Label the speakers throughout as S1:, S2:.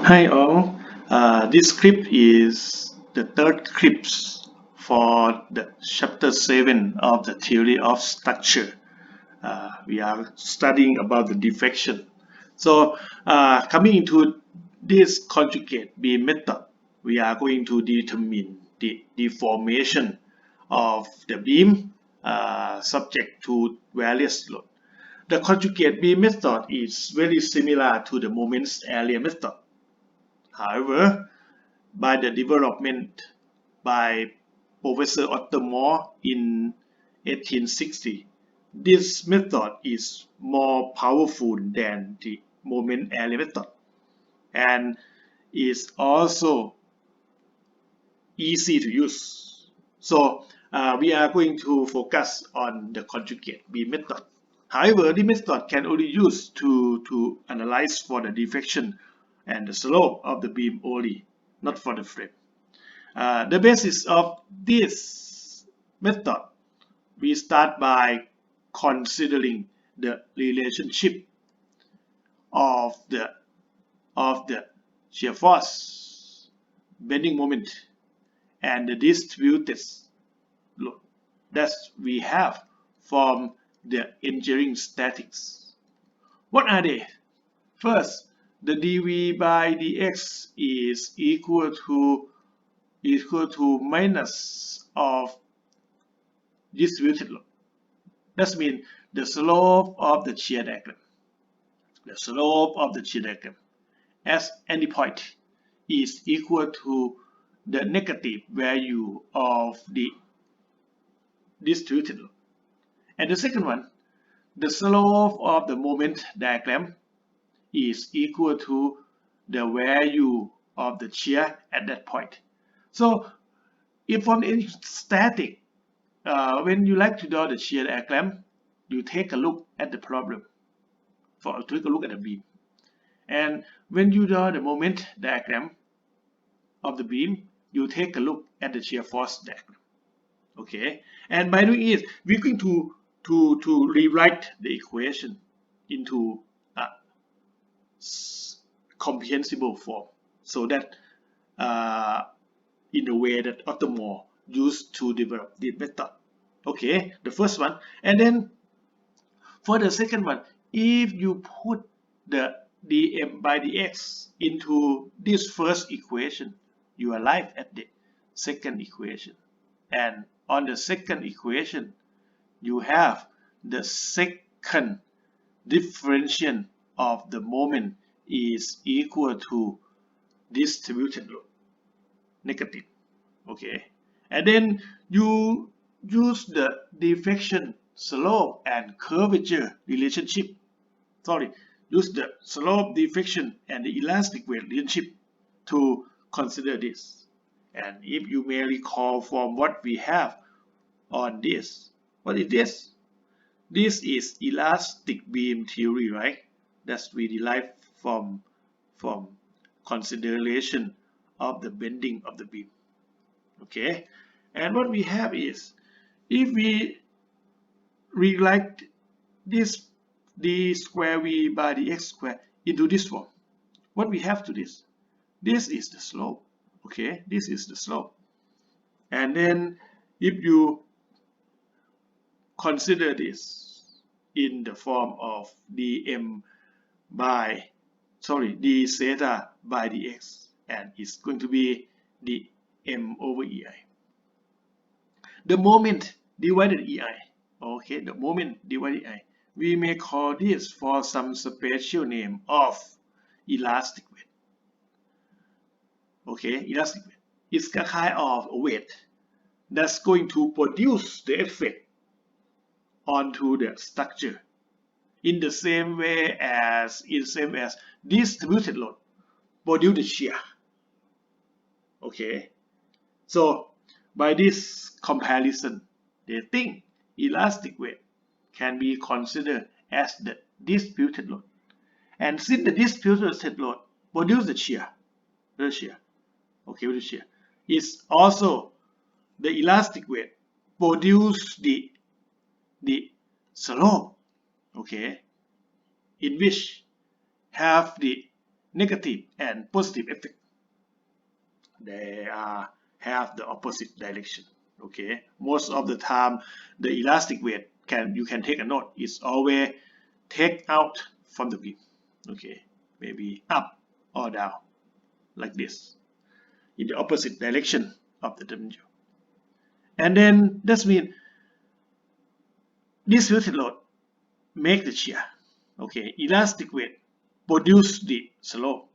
S1: Hi all, this clip is the third clip for the chapter 7 of the theory of structure. We are studying about the deflection. So coming into this conjugate B method, we are going to determine the deformation of the beam subject to various load. The conjugate B method is very similar to the moments area method. However, by the development by Professor Otto Moore in 1860, this method is more powerful than the moment area method and is also easy to use. So we are going to focus on the conjugate B method. However, the method can only use to analyze for the deflection and the slope of the beam only, not for the frame. The basis of this method, we start by considering the relationship of the shear force, bending moment, and the distributed load that we have from the engineering statics. What are they? First, the dV by dx is equal to minus of distributed load. That means the slope of the shear diagram. The slope of the shear diagram at any point is equal to the negative value of the distributed load. And the second one, the slope of the moment diagram is equal to the value of the shear at that point. So if from any static, when you like to draw the shear diagram, you take a look at the problem, take a look at the beam. And when you draw the moment diagram of the beam, you take a look at the shear force diagram. Okay, and by doing it, we're going to rewrite the equation into a comprehensible form, so that in the way that Otto Moore used to develop the method. Okay, the first one. And then for the second one, if you put the dm by dx into this first equation, you arrive at the second equation. And on the second equation, you have the second differential of the moment is equal to distributed load, negative. Okay, and then you use the deflection, slope, and curvature relationship. Use the slope, deflection, and the elastic weight relationship to consider this. And if you may recall from what we have on this, what is this? This is elastic beam theory, right? That's we derived from consideration of the bending of the beam. Okay, and what we have is, if we rewrite this d square v by dx square into this form, what we have to this is the slope. Okay, this is the slope. And then if you consider this in the form of d theta by dx, and it's going to be the m over ei. The moment divided ei. Okay, the moment divided ei. We may call this for some special name of elastic weight. Okay, elastic weight. It's a kind of weight that's going to produce the effect onto the structure in the same way as distributed load produce the shear. Okay, so by this comparison, they think elastic weight can be considered as the distributed load. And since the distributed load produces the shear, okay, with the shear, is also the elastic weight produce the slope, okay, in which have the negative and positive effect. They have the opposite direction. Okay, most of the time the elastic weight you can take a note is always take out from the beam. Okay, maybe up or down like this in the opposite direction of the W. And then that means this tilted load make the shear. Okay, elastic weight produce the slope,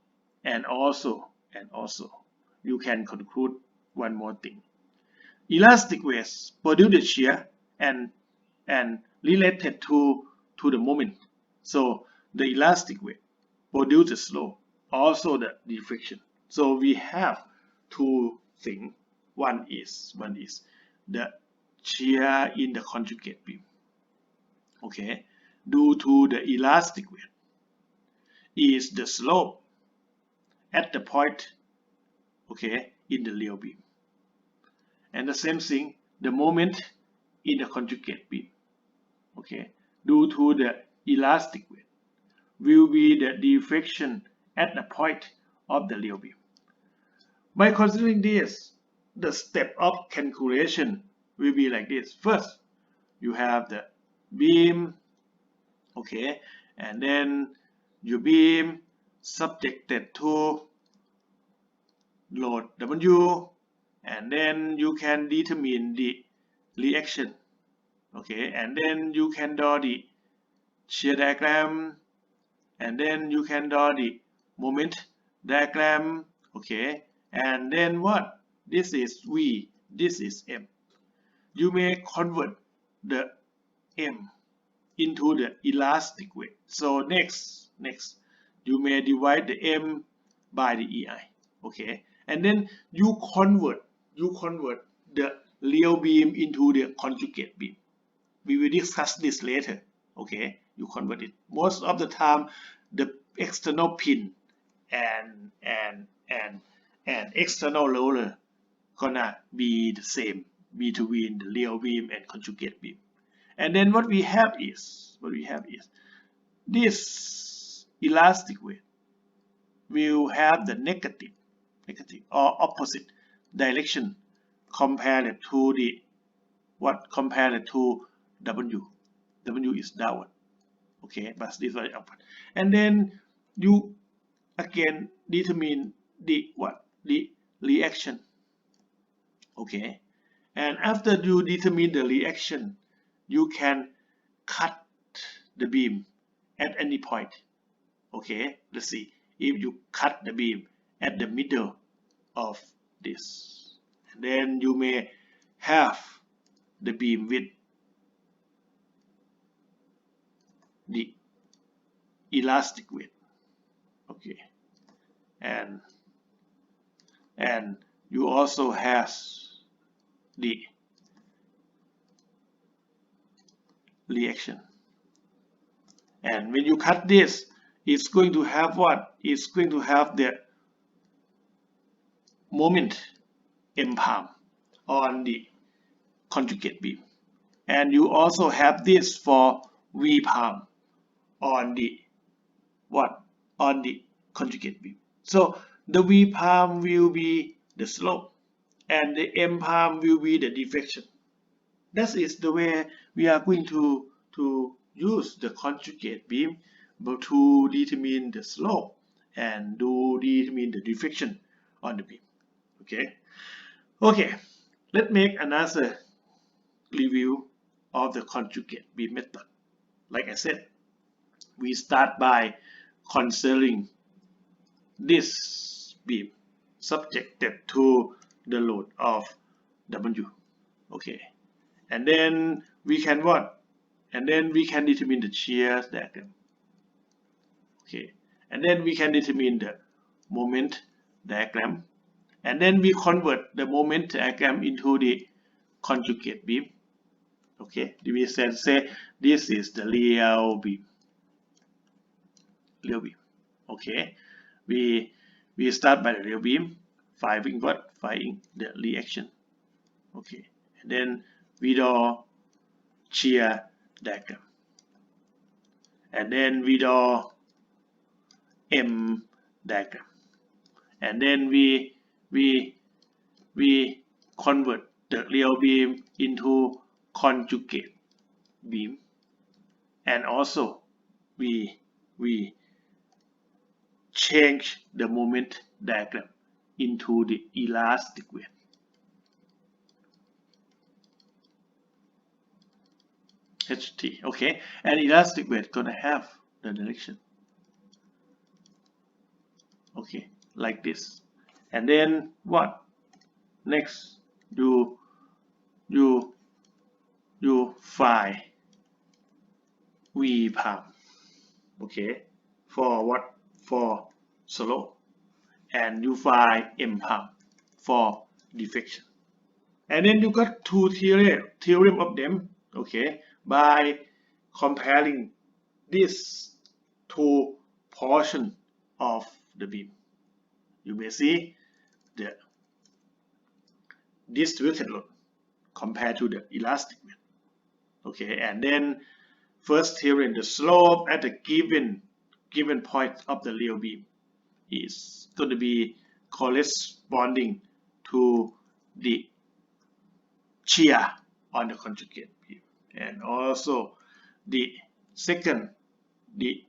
S1: and also you can conclude one more thing. Elastic weights produce the shear and related to the moment. So the elastic weight produce the slope, also the deflection. So we have two things. One is the shear in the conjugate beam. Okay, due to the elastic weight is the slope at the point, okay, in the real beam. And the same thing, the moment in the conjugate beam, okay, due to the elastic weight will be the deflection at the point of the real beam. By considering this, the step of calculation will be like this. First, you have the beam, okay, and then your beam subjected to load W, and then you can determine the reaction, okay, and then you can draw the shear diagram, and then you can draw the moment diagram, okay, and then what? This is V, this is M. You may convert the M into the elastic weight. So next you may divide the M by the EI, okay, and then you convert the real beam into the conjugate beam. We will discuss this later, okay. You convert it. Most of the time the external pin and external roller gonna be the same between the real beam and conjugate beam. And then what we have is this elastic weight will have the negative or opposite direction compared to the compared to W. W is downward, okay, but this is upward. And then you again determine the reaction, okay, and after you determine the reaction, you can cut the beam at any point, okay. Let's see, if you cut the beam at the middle of this, and then you may have the beam with the elastic weight, okay, and you also have the reaction. And when you cut this, it's going to have what? It's going to have the moment M palm on the conjugate beam, and you also have this for V palm on the on the conjugate beam. So the V palm will be the slope and the M palm will be the deflection. That is the way we are going to use the conjugate beam to determine the slope and to determine the deflection on the beam. Okay, let's make another review of the conjugate B method. Like I said, we start by considering this beam subjected to the load of W, okay, and then we can determine the shear diagram, okay, and then we can determine the moment diagram, and then we convert the moment diagram into the conjugate beam, okay. We say this is the real beam, okay. We start by the real beam, finding the reaction, okay, and then we draw shear diagram, and then we draw M diagram, and then we convert the real beam into conjugate beam, and also we change the moment diagram into the elastic weight. HT, okay, and elastic weight gonna have the direction, okay, like this. And then what next? You find V palm, okay, for what? For slope, and you find M palm for deflection. And then you got two theorem of them, okay, by comparing these two portion of the beam. You may see the distributed load compared to the elastic weight, okay. And then first theorem, the slope at the given point of the real beam is going to be corresponding to the shear on the conjugate beam, and also the second, the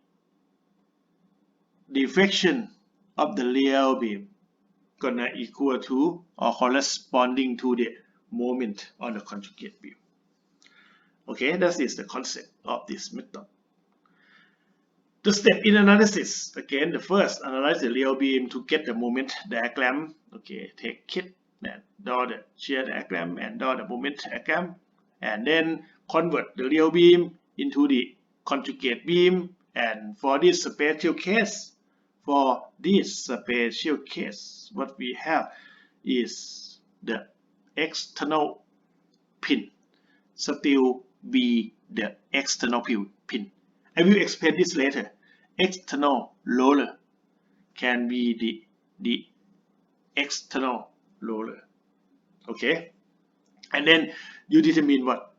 S1: deflection of the real beam gonna equal to or corresponding to the moment on the conjugate beam. Okay, that is the concept of this method. The step in analysis, again, the first, analyze the real beam to get the moment diagram. Okay, take it and draw the shear diagram and draw the moment diagram, and then convert the real beam into the conjugate beam. And for this special case, what we have is the external pin still be the external pin. I will explain this later. External roller can be the external roller, okay. And then you determine what?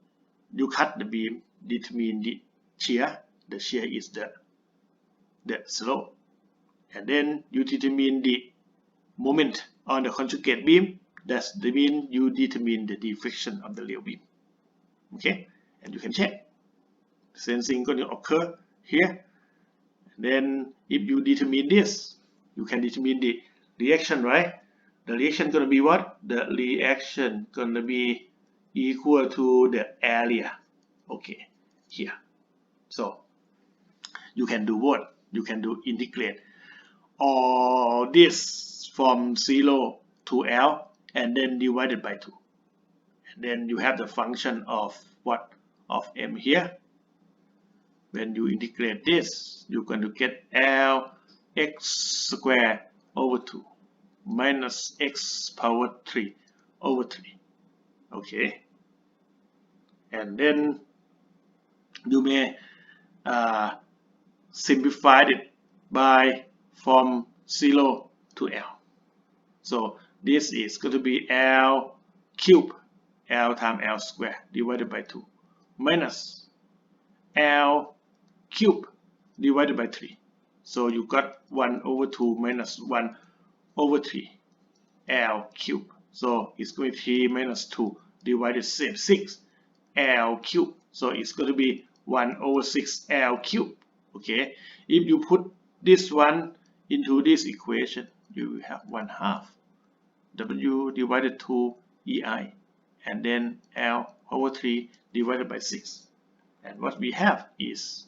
S1: You cut the beam, determine the shear. The shear is the slope, and then you determine the moment on the conjugate beam. That's the mean you determine the deflection of the real beam, okay. And you can check. Same thing going to occur here. And then if you determine this, you can determine the reaction, right? The reaction going to be what? The reaction going to be equal to the area, okay, here. So you can do what? You can do integrate all this from 0 to L and then divided by 2. And then you have the function of what? Of M here. When you integrate this, you're going to get L x squared over 2 minus x power 3 over 3. Okay. And then you may simplify it by from 0 to L. So this is going to be L cubed, L times L squared divided by 2 minus L cubed divided by 3. So you got 1 over 2 minus 1 over 3 L cubed. So it's going to be 3 minus 2 divided 6 L cubed. So it's going to be 1 over 6 L cubed. Okay. If you put this one into this equation, you will have 1/2 W divided 2 EI, and then L over 3 divided by 6. And what we have is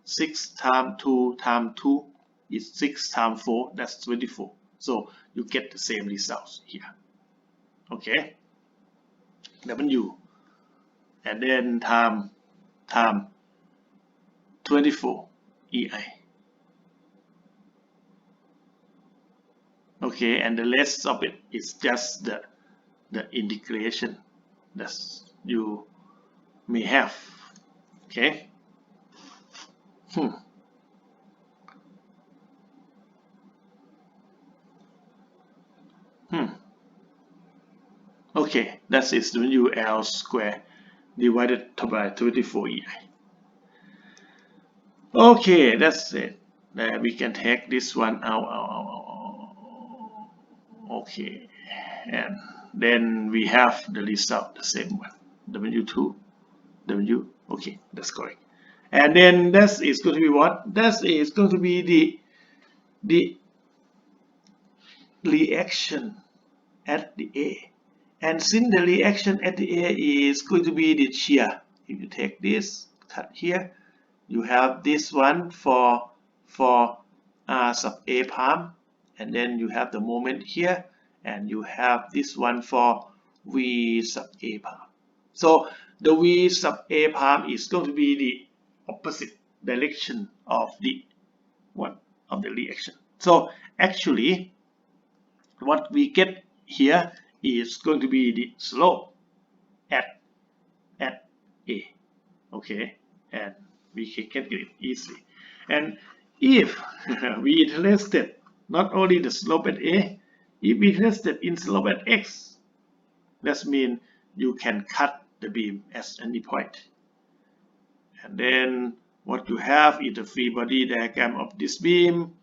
S1: 6 times 2 times 2 is 6 times 4, that's 24. So you get the same results here. Okay. W and then time 24 EI. Okay, and the rest of it is just the integration that you may have. Okay. Okay, that is W L squared divided by 24 EI. Okay, that's it. we can take this one out. Okay, and then we have the result, the same one, W2, W, okay, that's correct. And then that is going to be what? That is going to be the reaction at the A. And since the reaction at the A is going to be the shear, if you take this, cut here, you have this one for R sub A palm, and then you have the moment here, and you have this one for V sub A palm. So the V sub A palm is going to be the opposite direction of the reaction. So actually, what we get here is going to be the slope at A. Okay, and we can get it easily. And if we interested not only the slope at A, if we interested in slope at X, that means you can cut the beam at any point. And then what you have is the free body diagram of this beam,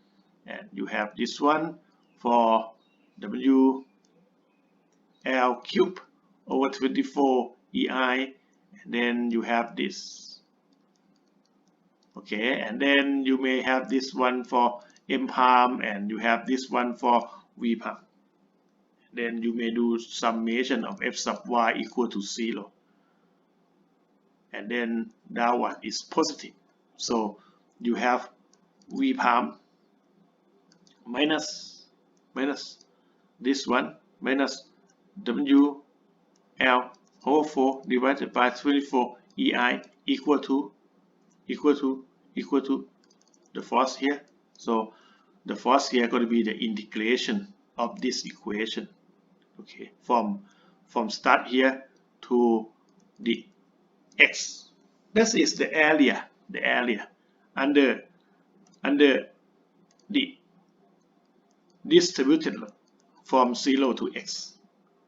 S1: and you have this one for W L cube over 24 EI, and then you have this. Okay, and then you may have this one for M palm, and you have this one for V palm. Then you may do summation of F sub Y equal to 0. And then that one is positive. So you have V palm minus this one minus W L over 4 divided by 24 EI equal to the force here. So the force here going to be the integration of this equation. Okay, from start here to the X. This is the area under the distributed from 0 to X.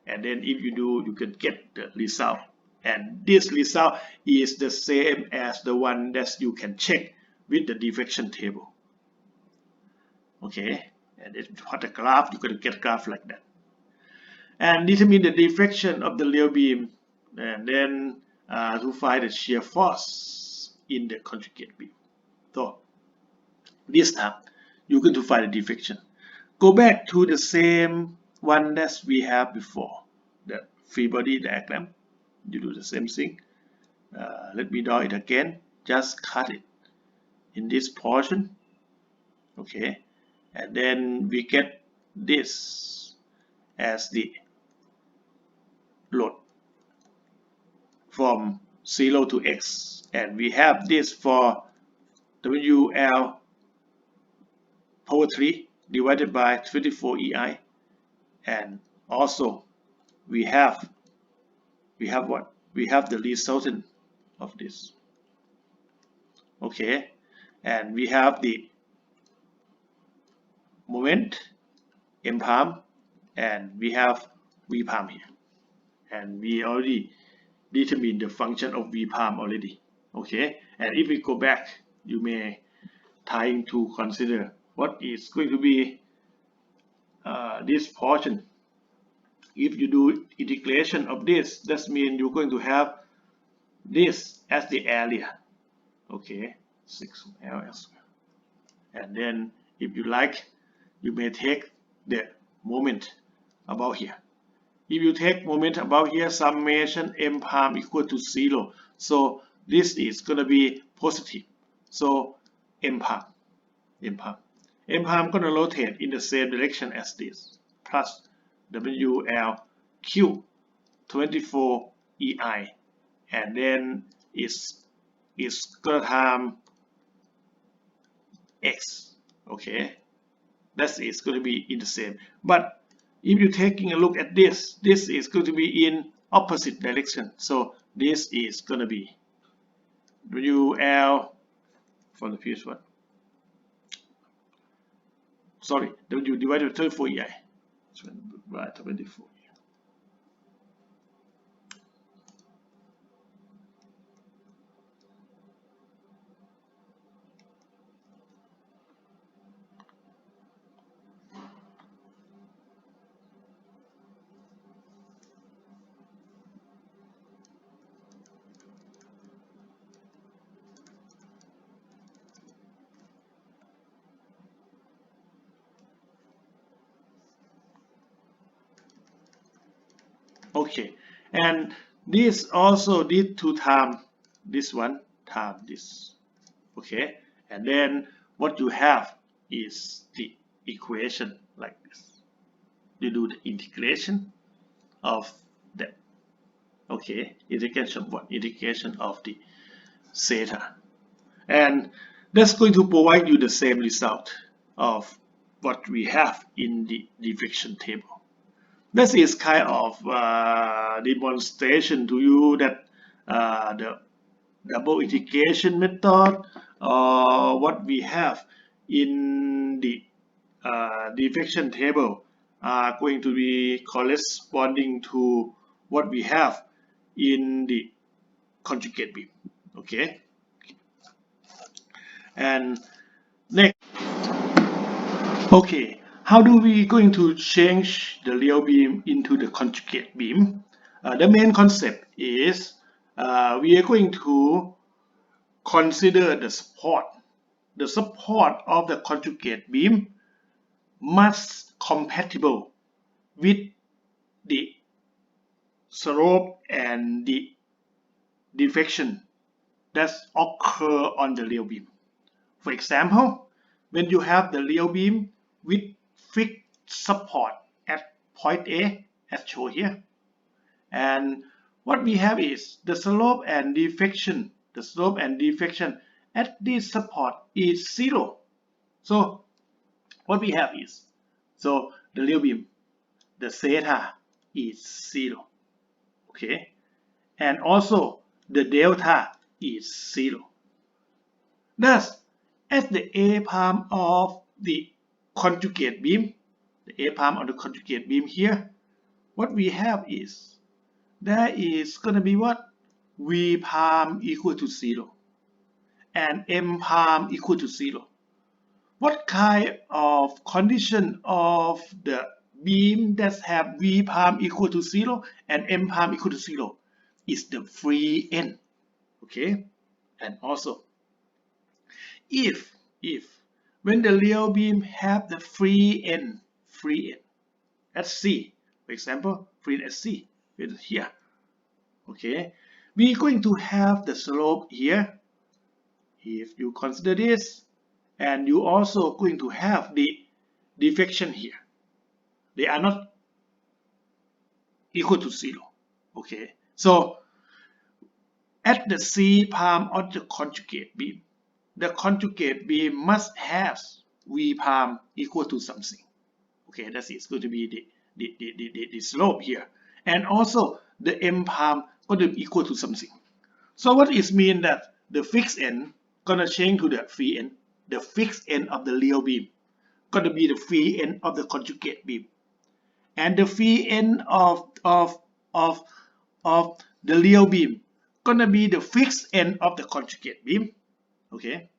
S1: And then if you do, you can get the result. And this result is the same as the one that you can check with the deflection table. Okay, and if you plot a graph, you're going to get a graph like that. And determine the deflection of the real beam, and then to find the shear force in the conjugate beam. So this time you're going to find the deflection. Go back to the same one that we have before, the free body diagram. You do the same thing. Let me draw it again. Just cut it in this portion. Okay, and then we get this as the load from 0 to X, and we have this for WL power 3 divided by 24 EI, and also we have what? We have the resultant of this. Okay, and we have the moment M palm, and we have V palm here, and we already determined the function of V palm already. Okay, and if we go back, you may time to consider what is going to be this portion. If you do integration of this, that means you're going to have this as the area. Okay, 6L². And then if you like, you may take the moment about here. If you take moment about here, summation M palm equal to 0. So this is going to be positive. So M palm going to rotate in the same direction as this, plus WL cube 24 EI, and then it's going to times X. Okay, that is going to be in the same. But if you're taking a look at this is going to be in opposite direction. So this is going to be WL for the previous one. Sorry, W divided by 24 EI. Right, 24. Okay, and this also need to time this one time this. Okay, and then what you have is the equation like this. You do the integration of that. Okay, integration of what? Integration of the theta, and that's going to provide you the same result of what we have in the deflection table. This is kind of demonstration to you that the double integration method, what we have in the deflection table, are going to be corresponding to what we have in the conjugate beam. Okay, and next, okay, how do we going to change the real beam into the conjugate beam? The main concept is we are going to consider the support. The support of the conjugate beam must compatible with the slope and the deflection that occur on the real beam. For example, when you have the real beam with fixed support at point A, as shown here, and what we have is the slope and deflection. The slope and deflection at this support is 0. So what we have is, so the real beam, the theta is 0. Okay, and also the delta is 0. Thus, at the A palm of the conjugate beam, the A palm of the conjugate beam here, what we have is, there is going to be what? V palm equal to 0 and M palm equal to 0. What kind of condition of the beam that have V palm equal to 0 and M palm equal to 0 is the free end. Okay, and also if when the real beam have the free end at C, for example, free end at C, it is here. Okay, we're going to have the slope here. If you consider this, and you also going to have the deflection here, they are not equal to 0. Okay, so at the C palm of the conjugate beam, the conjugate beam must have V palm equal to something. Okay, that is going to be the slope here, and also the M palm going to be equal to something. So what is mean that the fixed end gonna change to the free end. The fixed end of the real beam gonna be the free end of the conjugate beam, and the free end of the real beam gonna be the fixed end of the conjugate beam. Okay,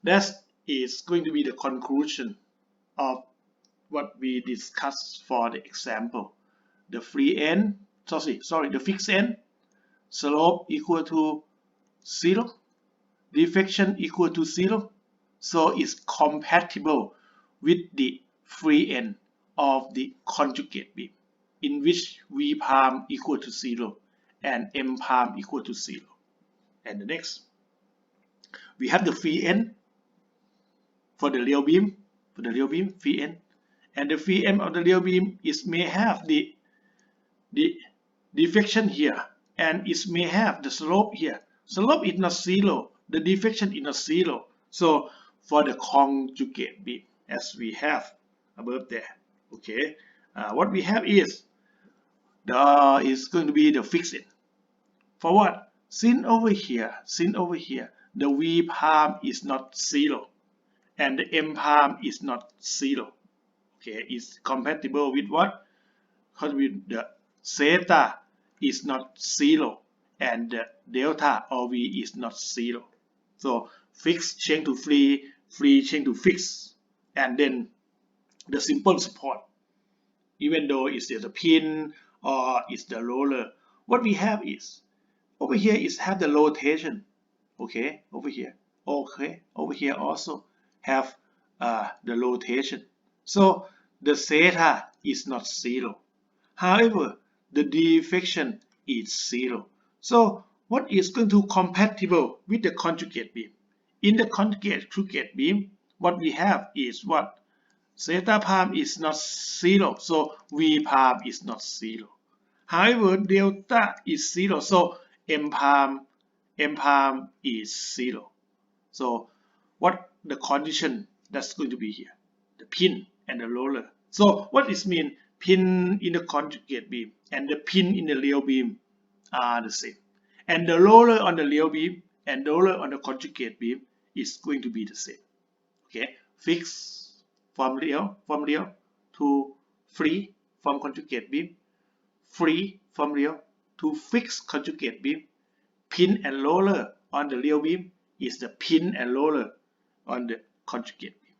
S1: that is going to be the conclusion of what we discussed for the example. The free end, the fixed end, slope equal to 0, deflection equal to 0, so it's compatible with the free end of the conjugate beam, in which V palm equal to 0 and M palm equal to 0. And the next, we have the free end for the real beam, free end, and the free end of the real beam is may have the deflection here, and it may have the slope here. Slope is not 0, the deflection is not 0. So for the conjugate beam, as we have above there, okay, what we have is going to be the fixed end. For what? Since over here, the V palm is not 0, and the M palm is not 0. Okay, it's compatible with what? With the theta is not 0, and the delta or V is not 0. So fixed change to free, free change to fixed, and then the simple support, even though it's the pin or it's the roller, what we have is, over here is have the rotation. Okay, over here. Okay, over here also have the rotation. So the theta is not 0. However, the deflection is 0. So what is going to compatible with the conjugate beam? In the conjugate beam, what we have is what? Zeta prime is not 0, so V prime is not 0. However, delta is 0, so M prime is 0. So what the condition that's going to be here? The pin and the roller. So what is mean? Pin in the conjugate beam and the pin in the real beam are the same. And the roller on the real beam and the roller on the conjugate beam is going to be the same. Okay, fix from real to free from conjugate beam, free from real to fixed conjugate beam. Pin and roller on the real beam is the pin and roller on the conjugate beam.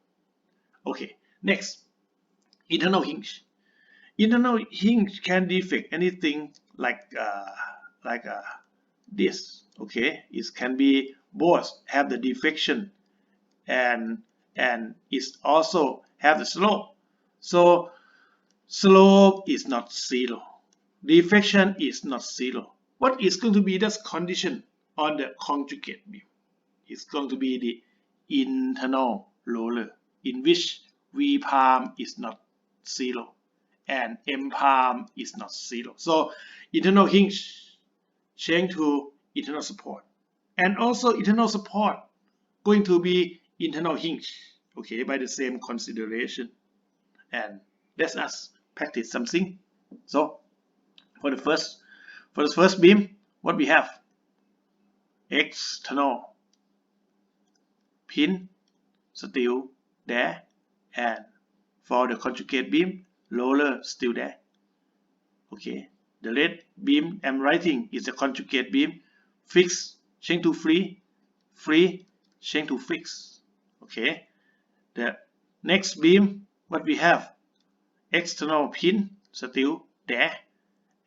S1: Okay, next, internal hinge. Internal hinge can deflect anything like this. Okay, it can be both have the deflection and it also have the slope. So slope is not 0. Deflection is not 0. What is going to be the condition on the conjugate beam? It's going to be the internal roller in which V prime is not 0 and M prime is not 0. So internal hinge change to internal support, and also internal support going to be internal hinge, okay, by the same consideration. And let us practice something. So for the first beam, what we have? External pin still there, and for the conjugate beam, roller still there. Okay, the red beam I'm writing is the conjugate beam. Fix change to free, free change to fix. Okay, the next beam, what we have? External pin still there,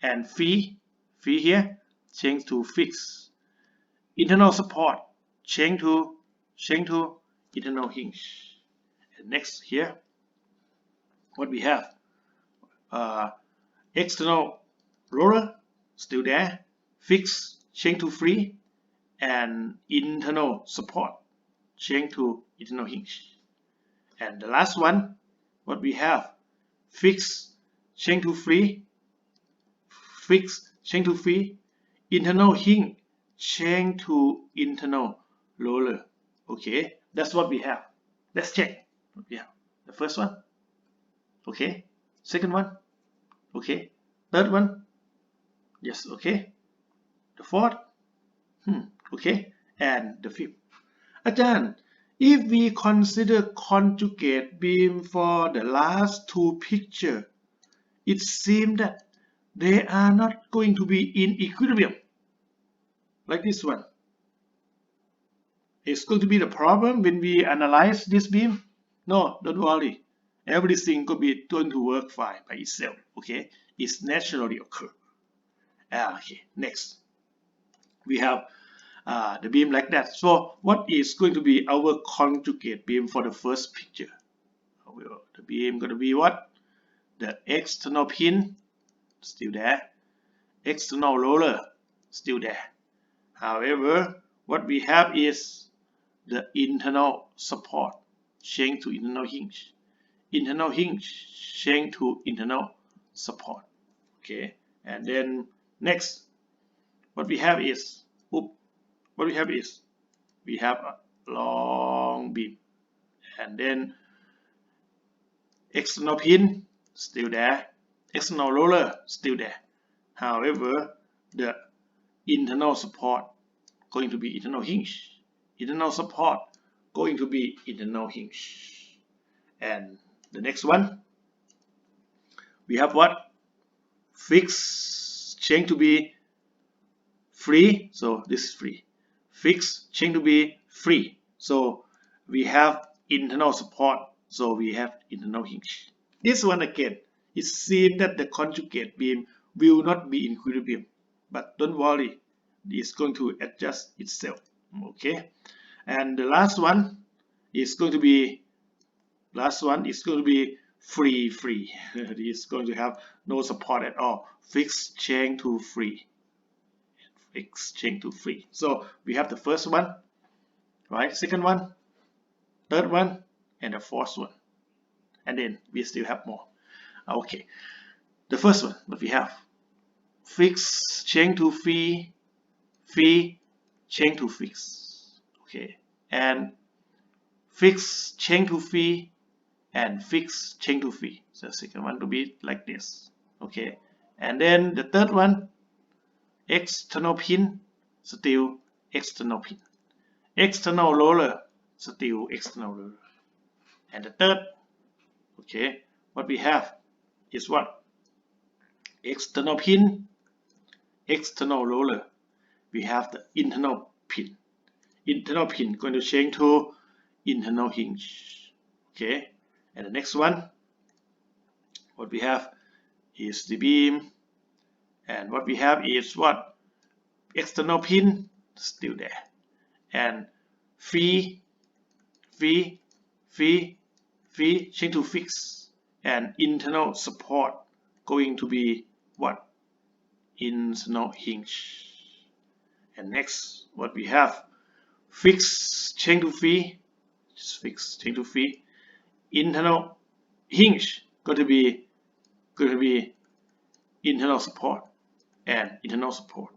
S1: and free here change to fix. Internal support change to internal hinge. And next here, what we have? External roller still there, fix change to free, and internal support change to internal hinge. And the last one, what we have? Fix change to free, fix change to free, internal hinge change to internal roller. Okay, that's what we have. Let's check what we have. The first one, okay. Second one, okay. Third one, yes, okay. The fourth, okay. And the fifth. Again, if we consider conjugate beam for the last two pictures, it seems that they are not going to be in equilibrium, like this one. It's going to be the problem when we analyze this beam. No, don't worry. Everything could be going to work fine by itself. Okay, it's naturally occur. Okay, next we have the beam like that. So what is going to be our conjugate beam for the first picture? The beam going to be what? The external pin still there, external roller still there. However, what we have is the internal support change to internal hinge, internal hinge change to internal support. Okay, and then next, what we have is we have a long beam, and then external pin still there, external roller still there. However, the internal support going to be internal hinge, internal support going to be internal hinge. And the next one, we have what? Fix change to be free, so this is free. Fix change to be free, so we have internal support, so we have internal hinge. This one again, it seems that the conjugate beam will not be in equilibrium, but don't worry, it's going to adjust itself. Okay, and the last one is going to be free. It is going to have no support at all. Fixed chain to free. Fixed chain to free. So we have the first one, right? Second one, third one, and the fourth one. And then we still have more. Okay. The first one, what we have? Fixed chain to free, free chain to fix. Okay. And fixed chain to free and fixed chain to free. So the second one to be like this. Okay. And then the third one, external pin, still external pin. External roller, still external roller. And the third, okay, what we have is what? External pin, external roller. We have the internal pin. Internal pin going to change to internal hinge. Okay. And the next one, what we have is the beam. And what we have is what? External pin still there. And free chain to fix. And internal support going to be what? Internal hinge. And next, what we have? Fixed chain to free. Just fixed chain to free. Internal hinge going to be internal support and internal support.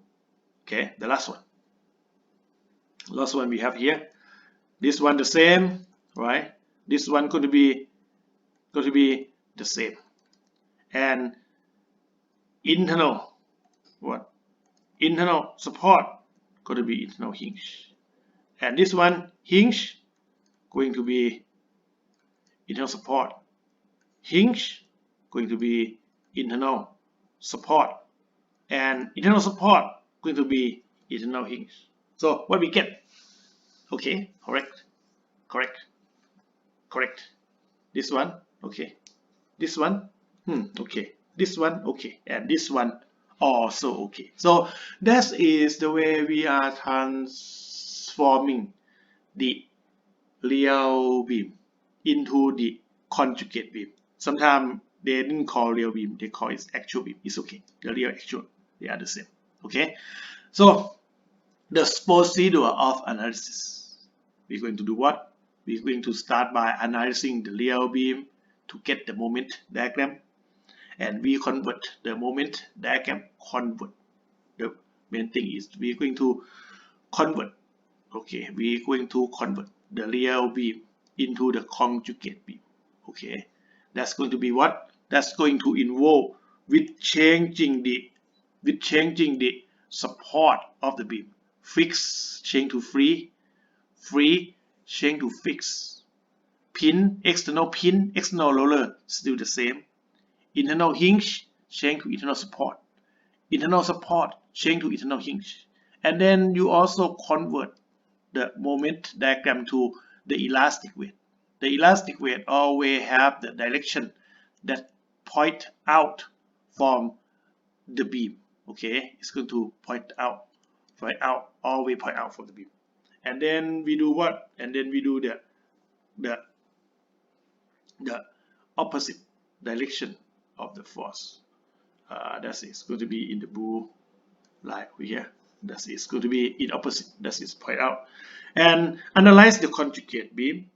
S1: Okay, the last one. Last one we have here. This one the same, right? This one going to be the same. And internal what? Internal support going to be internal hinge. And this one hinge going to be internal support. Hinge going to be internal support. And internal support going to be internal hinge. So what we get? Okay, correct. This one, okay. This one, okay. This one, okay. And this one also okay. So that is the way we are transforming the real beam into the conjugate beam. Sometimes they didn't call real beam, they call it actual beam. It's okay. The real actual, they are the same. Okay. So the procedure of analysis. We're going to do what? We're going to start by analyzing the real beam to get the moment diagram. And we convert the moment diagram. The main thing is we're going to convert. Okay, we're going to convert the real beam into the conjugate beam. Okay, that's going to be what? That's going to involve with changing the support of the beam. Fix chain to free chain to fix. Pin, external roller, still the same. Internal hinge, chain to internal support. Internal support, chain to internal hinge. And then you also convert the moment diagram to the elastic weight. The elastic weight always have the direction that point out from the beam. Okay, it's going to always point out from the beam. And then we do what? And then we do the opposite direction of the force. That is going to be in the blue line over here. That is going to be in opposite. That is point out. And analyze the conjugate beam.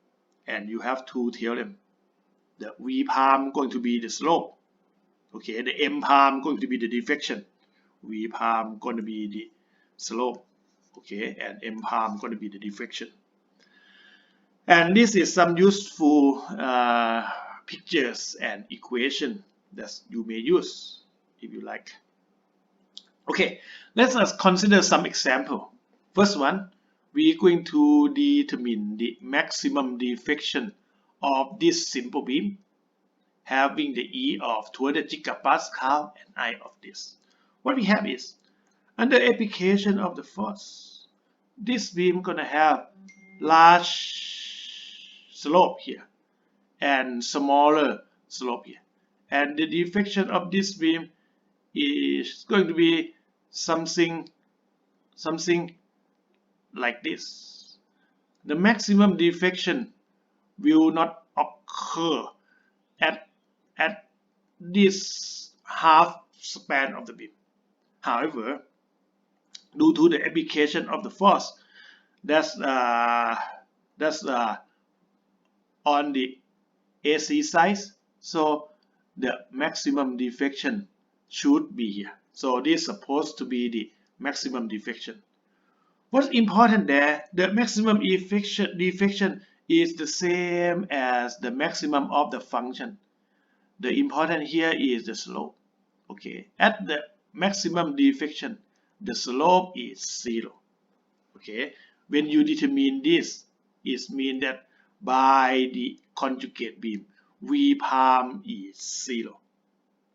S1: And you have two theorems. The V palm going to be the slope. Okay, the M palm going to be the deflection. V palm going to be the slope. Okay, and M palm going to be the deflection. And this is some useful pictures and equation that you may use if you like. Okay, let us consider some example. First one, we are going to determine the maximum deflection of this simple beam having the E of 200 gigapascal and I of this. What we have is, under application of the force, this beam gonna have large slope here and smaller slope here. And the deflection of this beam is going to be something like this. The maximum deflection will not occur at at this half span of the beam. However, due to the application of the force that's on the AC side, so the maximum deflection should be here. So this is supposed to be the maximum deflection. What's important there, the maximum deflection is the same as the maximum of the function. The important here is the slope. Okay, at the maximum deflection, the slope is 0. Okay, when you determine this, it means that by the conjugate beam, V palm is 0.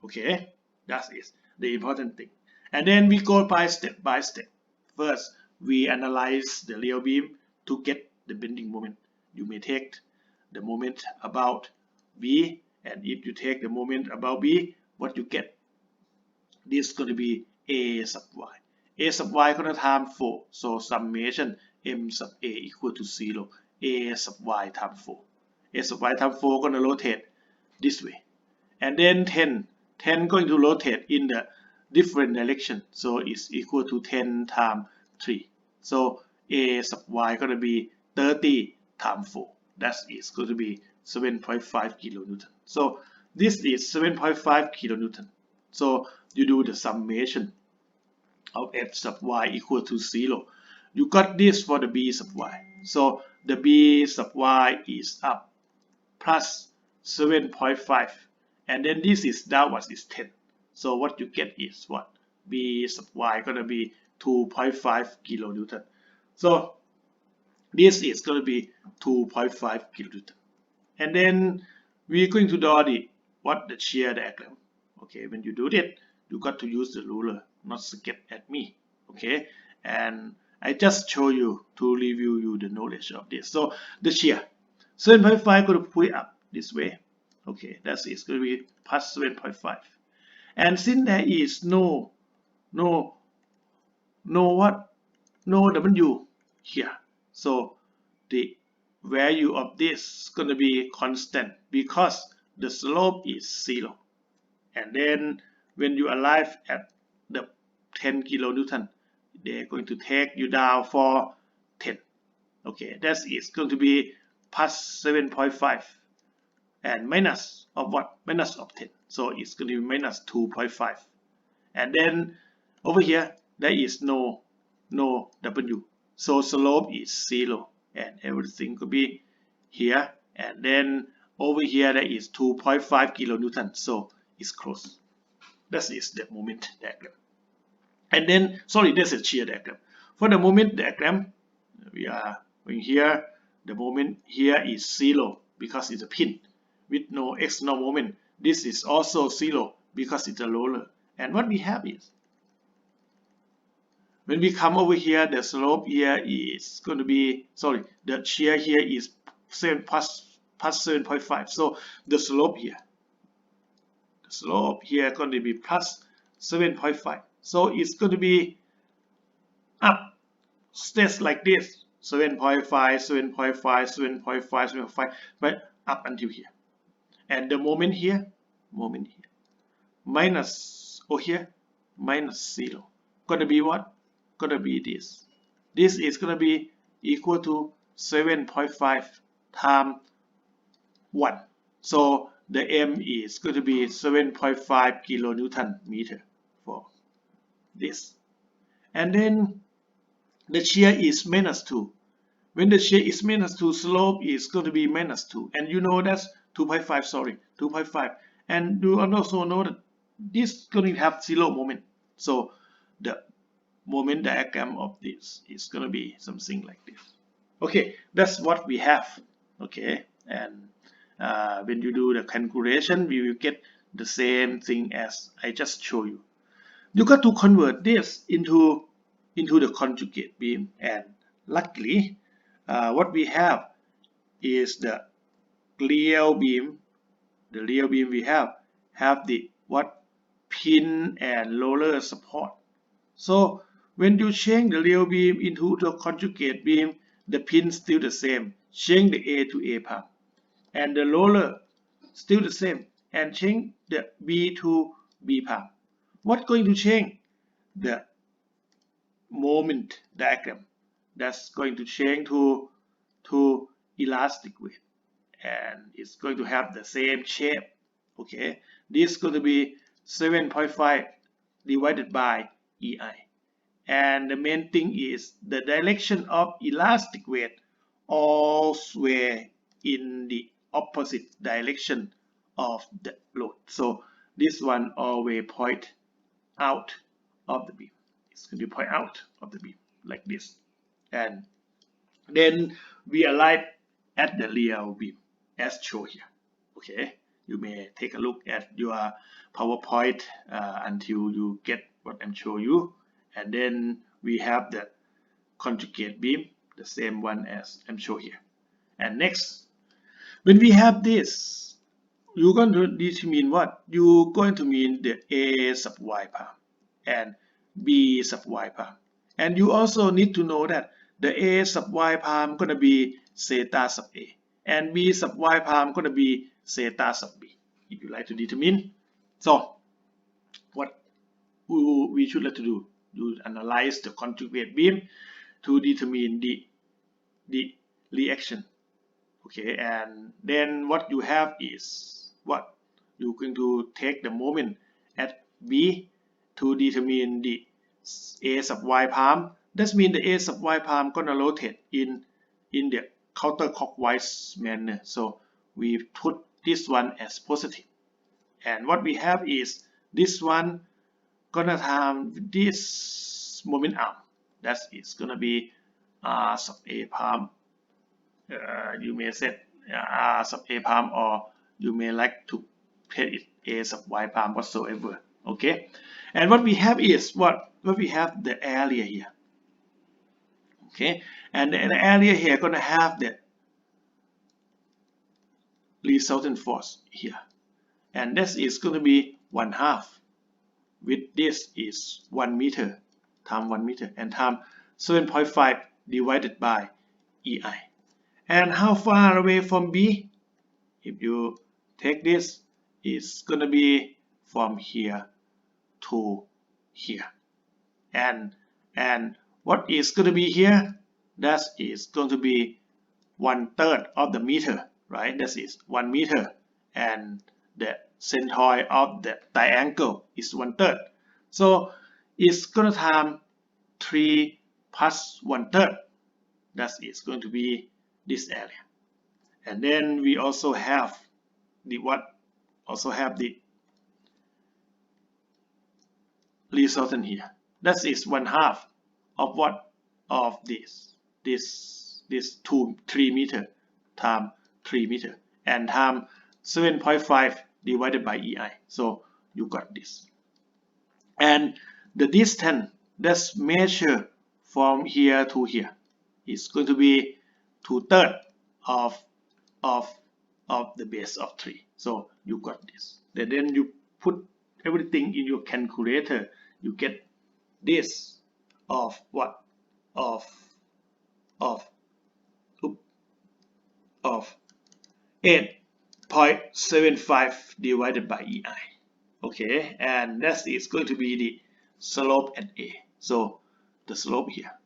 S1: Okay, that is the important thing. And then we go by step by step. First, we analyze the real beam to get the bending moment. You may take the moment about V, and if you take the moment about B, what you get? This is going to be A sub Y. A sub Y going to times 4, so summation M sub A equal to 0. A sub Y times 4. A sub Y times 4 going to rotate this way. And then 10 going to rotate in the different direction, so it's equal to 10 times 3. So A sub Y going to be 30 times 4. That is going to be 7.5 kilonewton. So this is 7.5 kilonewton. So you do the summation of F sub Y equal to 0. You got this for the B sub Y. So the B sub Y is up plus 7.5. And then this is downwards is 10. So what you get is what? B sub Y going to be 2.5 kilonewton. So this is going to be 2.5 kilonewton. And then we're going to draw the shear diagram. Okay, when you do that, you got to use the ruler, not sketch at me. Okay, and I just show you to review you the knowledge of this. So the shear 7.5 going to pull up this way. Okay, that is going to be plus 7.5. And since there is no W here, so the value of this is going to be constant because the slope is 0. And then when you arrive at the 10 kilonewton, they're going to take you down for 10. Okay, that is going to be plus 7.5 and minus of what? Minus of 10. So it's going to be minus 2.5. And then over here, there is no W. So slope is 0 and everything could be here. And then over here, there is 2.5 kilonewton. So it's close. That is the moment diagram. And then, sorry, this is shear diagram. For the moment diagram, we are going here. The moment here is 0 because it's a pin with no external moment. This is also 0 because it's a roller. And what we have is, when we come over here, the slope here is going to be, sorry, the shear here is 7 plus 7.5. So the slope here going to be plus 7.5. So it's going to be up steps like this, 7.5, 7.5, 7.5, 7.5, but up until here. And the moment here, minus over here, minus 0. Going to be what? Going to be this. This is going to be equal to 7.5 times 1. So the M is going to be 7.5 kilonewton meter for this. And then the shear is minus 2. When the shear is minus 2, slope is going to be minus 2. And you know that's 2.5, sorry, 2.5. And you also know that this is going to have 0 moment. So the moment diagram of this is going to be something like this. Okay, that's what we have. Okay, and when you do the calculation, we will get the same thing as I just showed you. You got to convert this into the conjugate beam, and luckily, what we have is the real beam. The real beam we have the pin and roller support. So when you change the real beam into the conjugate beam, the pin still the same. Change the A to A palm. And the roller still the same. and change the B to B palm. What's going to change? The moment diagram. That's going to change to elastic weight, and it's going to have the same shape. Okay, this is going to be 7.5 divided by EI. And the main thing is the direction of elastic weight always in the opposite direction of the load. So this one always point out of the beam. It's going to point out of the beam like this. And then we arrive at the real beam as shown here. Okay, you may take a look at your PowerPoint until you get what I'm showing you. And then we have the conjugate beam, the same one as I'm showing here. And next, when we have this, you're going to determine what? You're going to mean the A sub y palm and B sub y palm. And you also need to know that the A sub y palm going to be zeta sub A, and B sub y palm going to be zeta sub B, if you like to determine. So what we should like to do? You analyze the conjugate beam to determine the reaction. Okay, and then what you have is what? You're going to take the moment at B to determine the A sub y palm. That means the A sub y palm gonna rotate in the counterclockwise manner. So we put this one as positive. And what we have is this one gonna have this moment arm. That is gonna be R sub A palm. You may set R sub A palm, or you may like to put it A sub Y palm whatsoever. Okay, and what we have is what we have the area here. Okay, and the area here gonna have the resultant force here, and this is going to be 1/2. With this is 1 meter times 1 meter and times 7.5 divided by EI. And how far away from B? If you take this, it's going to be from here to here. And what is going to be here? That is going to be 1/3 of the meter, right? That is 1 meter, and the centroid of the triangle is 1/3. So it's going to time 3 plus 1/3. That is going to be this area. And then we also have the what? Also have the resultant here. That is 1/2 of what? Of this 3 meter times 3 meter and times 7.5 divided by EI. So you got this. And the distance that's measured from here to here is going to be 2/3 of the base of 3. So you got this. Then you put everything in your calculator. You get this of what? Of 8.75 divided by EI. Okay, and that is going to be the slope at A. So the slope here,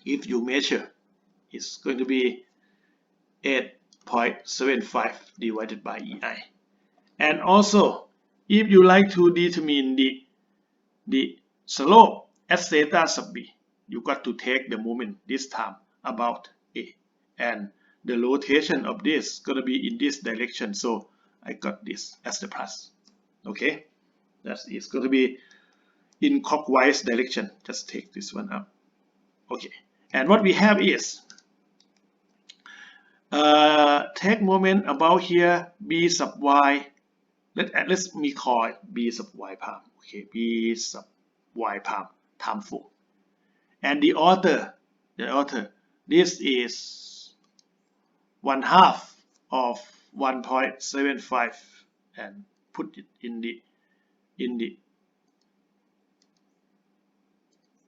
S1: if you measure, it's going to be 8.75 divided by EI. And also, if you like to determine the slope at zeta sub B, you got to take the moment this time about A, and the rotation of this is going to be in this direction. So I got this as the plus. Okay, that is going to be in clockwise direction. Just take this one up. Okay, and what we have is take moment about here B sub y. Let's me call it B sub y palm. Okay, B sub y palm times 4. And the author, this is 1/2 of 1.75, and put it in the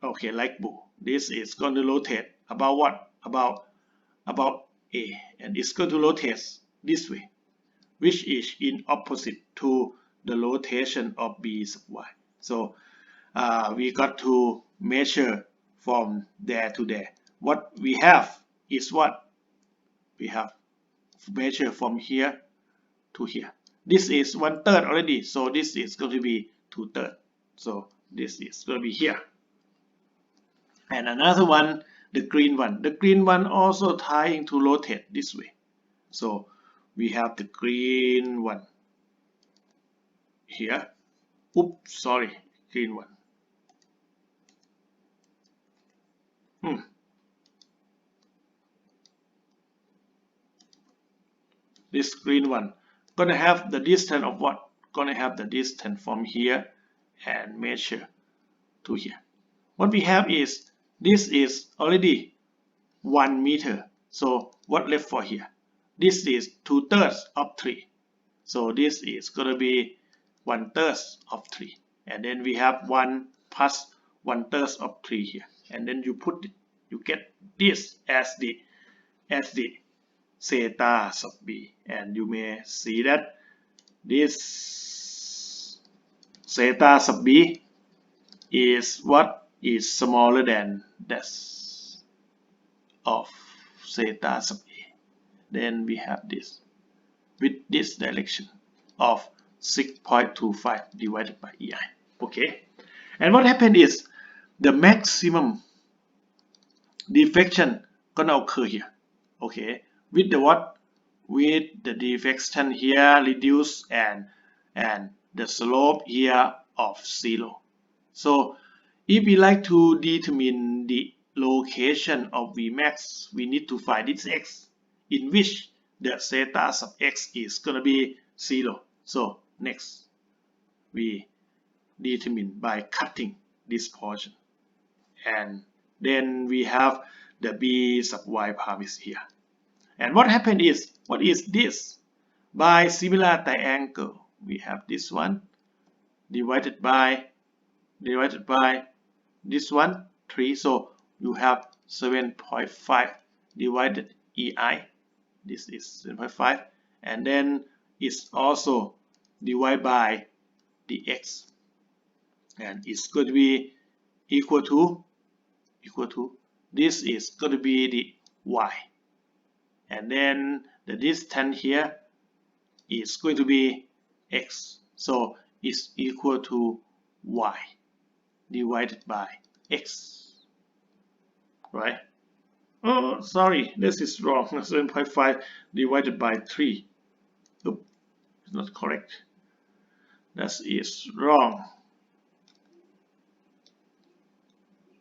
S1: okay, like bow. This is going to rotate about what? About A, and it's going to rotate this way. which is in opposite to the rotation of B sub y. So we got to measure from there to there. What we have is what? We have measure from here to here. This is 1/3 already, so this is going to be 2/3. So this is going to be here. And another one, the green one. The green one also trying to rotate this way. So we have the green one here. Oops, sorry, green one. This green one gonna have the distance of what? Gonna have the distance from here and measure to here. What we have is this is already 1 meter. So what left for here? This is 2/3 of 3. So this is gonna be 1/3 of 3. And then we have 1 plus 1/3 of 3 here. And then you get this as the zeta sub b, and you may see that this zeta sub b is what is smaller than this of zeta sub a. Then we have this with this direction of 6.25 divided by ei. Okay, and what happened is the maximum deflection gonna occur here. Okay, with the what? With the deflection here reduced and the slope here of 0. So if we like to determine the location of Vmax, we need to find its x, in which the zeta sub x is going to be 0. So next, we determine by cutting this portion. And then we have the b sub y parameter here. And what happened is, what is this? By similar triangle, we have this one divided by this one 3. So you have 7.5 divided ei. This is 7.5, and then it's also divided by the x, and it's going to be equal to this is going to be the y, and then the distance here is going to be x, so it's equal to y divided by x, right? Oh, sorry, this is wrong. 7.5 divided by 3. Oops, it's not correct. That is wrong.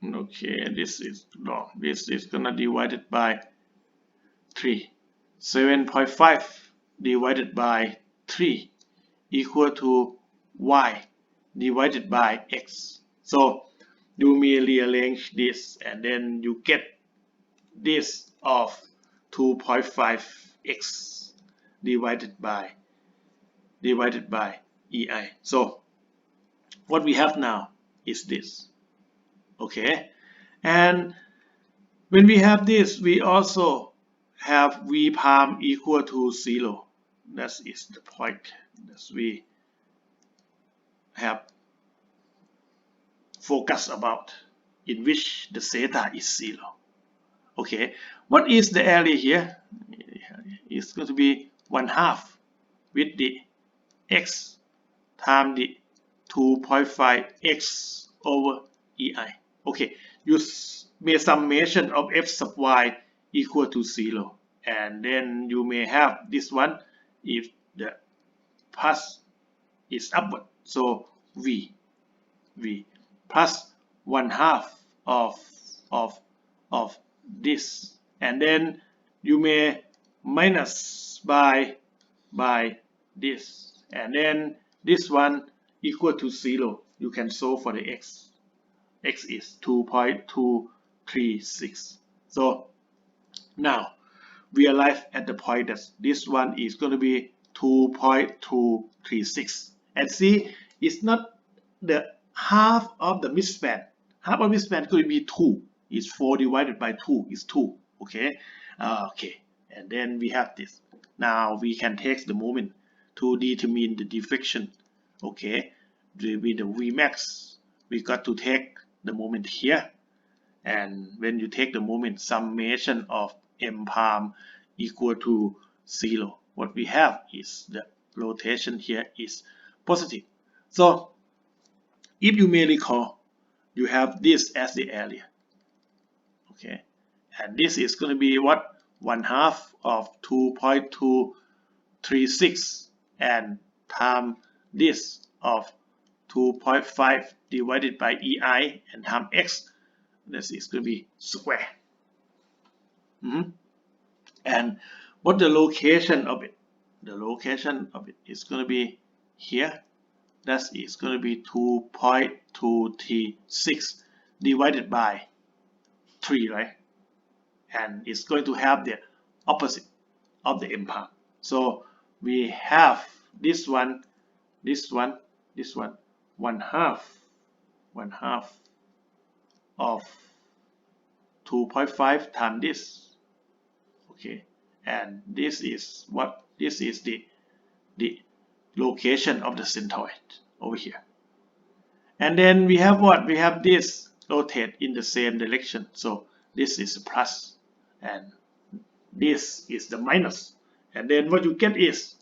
S1: Okay, this is wrong. This is gonna divided by 3. 7.5 divided by 3 equal to y divided by x. So you may rearrange this, and then you get this of 2.5x divided by ei. So what we have now is this. Okay, and when we have this, we also have v prime equal to 0. That is the point that we have focused about, in which the zeta is 0. Okay, what is the area here? It's going to be 1/2 with the x times the 2.5x over ei. Okay, you make summation of f sub y equal to 0, and then you may have this one if the plus is upward. So v plus 1/2 of this, and then you may minus by this, and then this one equal to 0. You can solve for the x. X is 2.236. So now we arrive at the point that this one is going to be 2.236, and see, it's not the half of the midspan. Half of midspan could be 2. Is 4 divided by 2 is 2. Okay, okay, and then we have this. Now we can take the moment. to determine the deflection. Okay, with the Vmax, we got to take the moment here, and when you take the moment, summation of m palm equal to 0. What we have is the rotation here is positive. So if you may recall, you have this as the area. Okay, and this is going to be what? 1/2 of 2.236 and times this of 2.5 divided by EI and times x. This is going to be square. And what the location of it? The location of it is going to be here. That is going to be 2.236 divided by 3, right? And it's going to have the opposite of the m palm. So we have this one, 1/2 of 2.5 times this. Okay, and this is what? This is the location of the centroid over here. And then we have what? We have this rotate in the same direction. So this is a plus and this is the minus. And then what you get is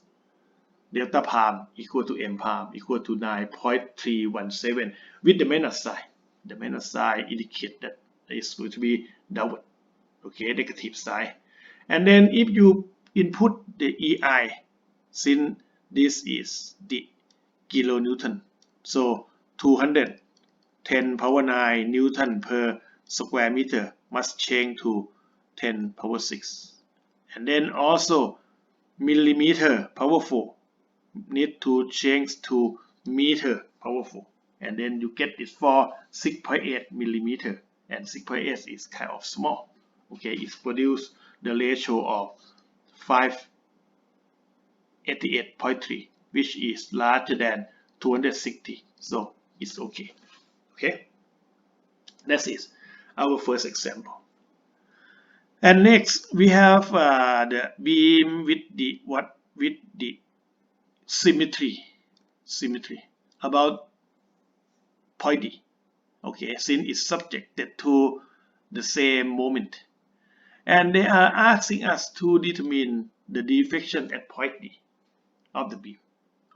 S1: delta palm equal to m palm equal to 9.317 with the minus sign. The minus sign indicates that it's going to be downward. Okay, negative sign. And then if you input the EI, since this is the kilonewton, so 210 power 9 Newton per square meter must change to 10 power 6. And then also millimeter power 4 need to change to meter power 4. And then you get it for 6.8 millimeter. And 6.8 is kind of small. Okay, it's produced the ratio of 588.3, which is larger than 260. So it's okay. Okay, that is our first example. And next we have the beam with the what? With the symmetry about point D. Okay, since it's subjected to the same moment. And they are asking us to determine the deflection at point D of the beam.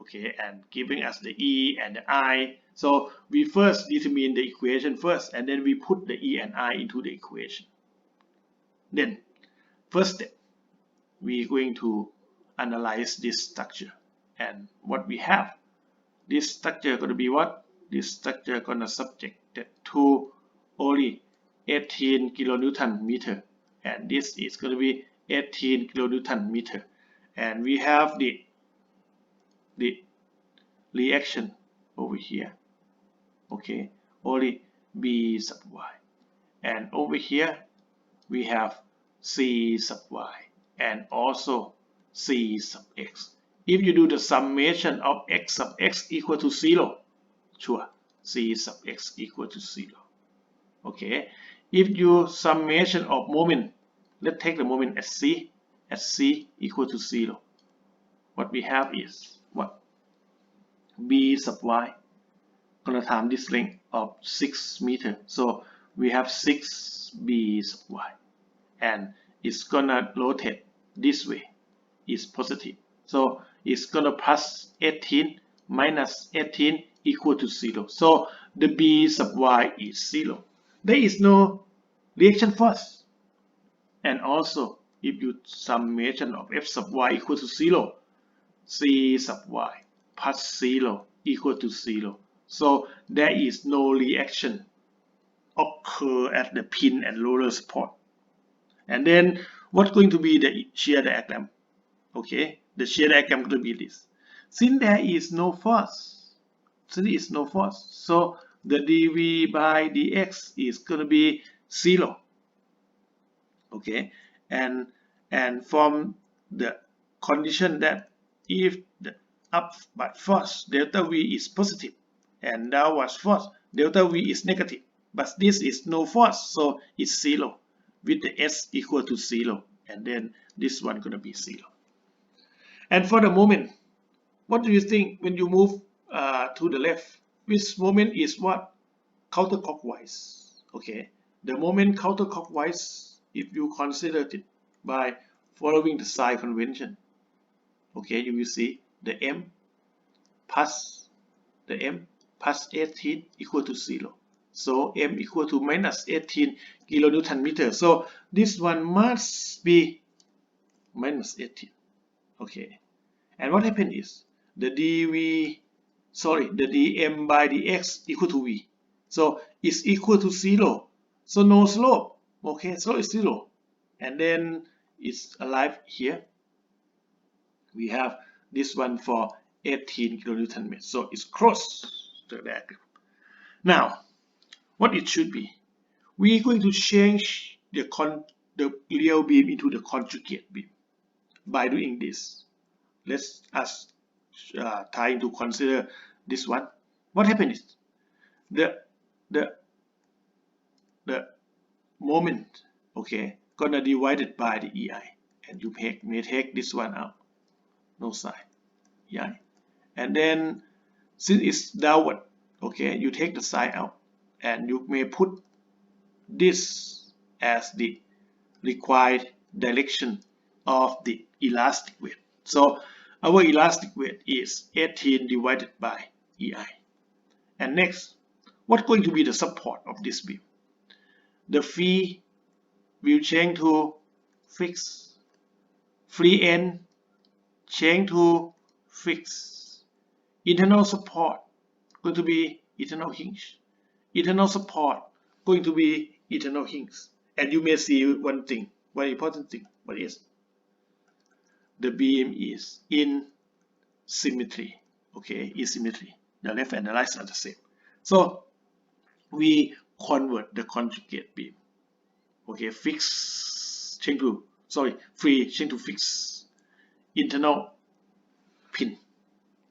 S1: Okay, and giving us the E and the I. So we first determine the equation first, and then we put the E and I into the equation. Then, first step, we're going to analyze this structure. And what we have, this structure going to be what? This structure going to subjected to only 18 kilonewton meter. And this is going to be 18 kilonewton meter. And we have the reaction over here. Okay, only B sub y. And over here, we have C sub y and also C sub x. If you do the summation of x sub x equal to 0, sure, C sub x equal to 0. Okay, if you summation of moment, let's take the moment at C equal to 0. What we have is what? B sub y gonna times this length of 6 meter. So we have 6B sub y, and it's gonna rotate this way. It's positive. So it's gonna plus 18 minus 18 equal to 0. So the B sub y is 0. There is no reaction force. And also, if you summation of F sub y equal to 0, C sub y plus 0 equal to 0. So there is no reaction occur at the pin and roller support. And then what's going to be the shear diagram? Okay, the shear diagram is going to be this. Since there is no force, so the dV by dx is going to be 0. Okay, and from the condition that if the upward force delta V is positive and downward force delta V is negative, but this is no force, so it's 0 with the S equal to 0, and then this one gonna be 0. And for the moment, what do you think when you move to the left? Which moment is what? Counterclockwise. Okay, the moment counterclockwise, if you consider it by following the sign convention, okay, you will see the m plus 18 equal to 0. So m equal to minus 18 kilonewton meter. So this one must be minus 18. Okay, and what happened is the dm by dx equal to v. So it's equal to 0. So no slope. Okay, so it's 0. And then it's alive here. We have this one for 18 kilonewton meters. So it's close to the diagram. Now, what it should be? We are going to change the real beam into the conjugate beam by doing this. Let's try to consider this one. What happened is the moment, okay, gonna divided by the EI, and you may take this one out, no sign, EI, and then since it's downward, okay, you take the sign out, and you may put this as the required direction of the elastic weight. So our elastic weight is 18 divided by EI. And next, what's going to be the support of this beam? The phi will change to fixed. Free end change to fixed. Internal support going to be internal hinge. Internal support going to be internal hinge. And you may see one thing, one important thing. What is? The beam is in symmetry. Okay, is symmetry. The left and the right are the same. So we convert the conjugate beam. Okay, fixed change to, free change to fixed. Internal pin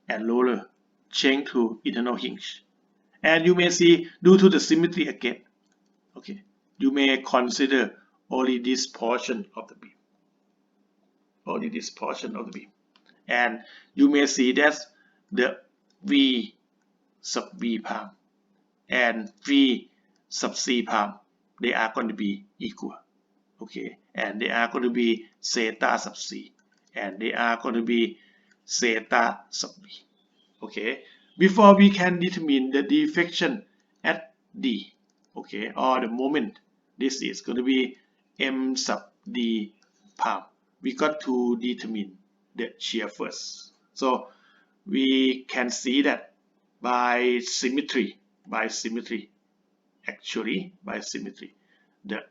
S1: and roller change to internal hinge. And you may see, due to the symmetry again, okay, you may consider only this portion of the beam. Only this portion of the beam. And you may see that the V sub B palm and V sub C palm, they are going to be equal. Okay, and they are going to be zeta sub C, and they are going to be zeta sub B. Okay, before we can determine the deflection at D, okay, or the moment, this is going to be M sub D palm. We got to determine the shear first. So we can see that by symmetry, actually by symmetry, the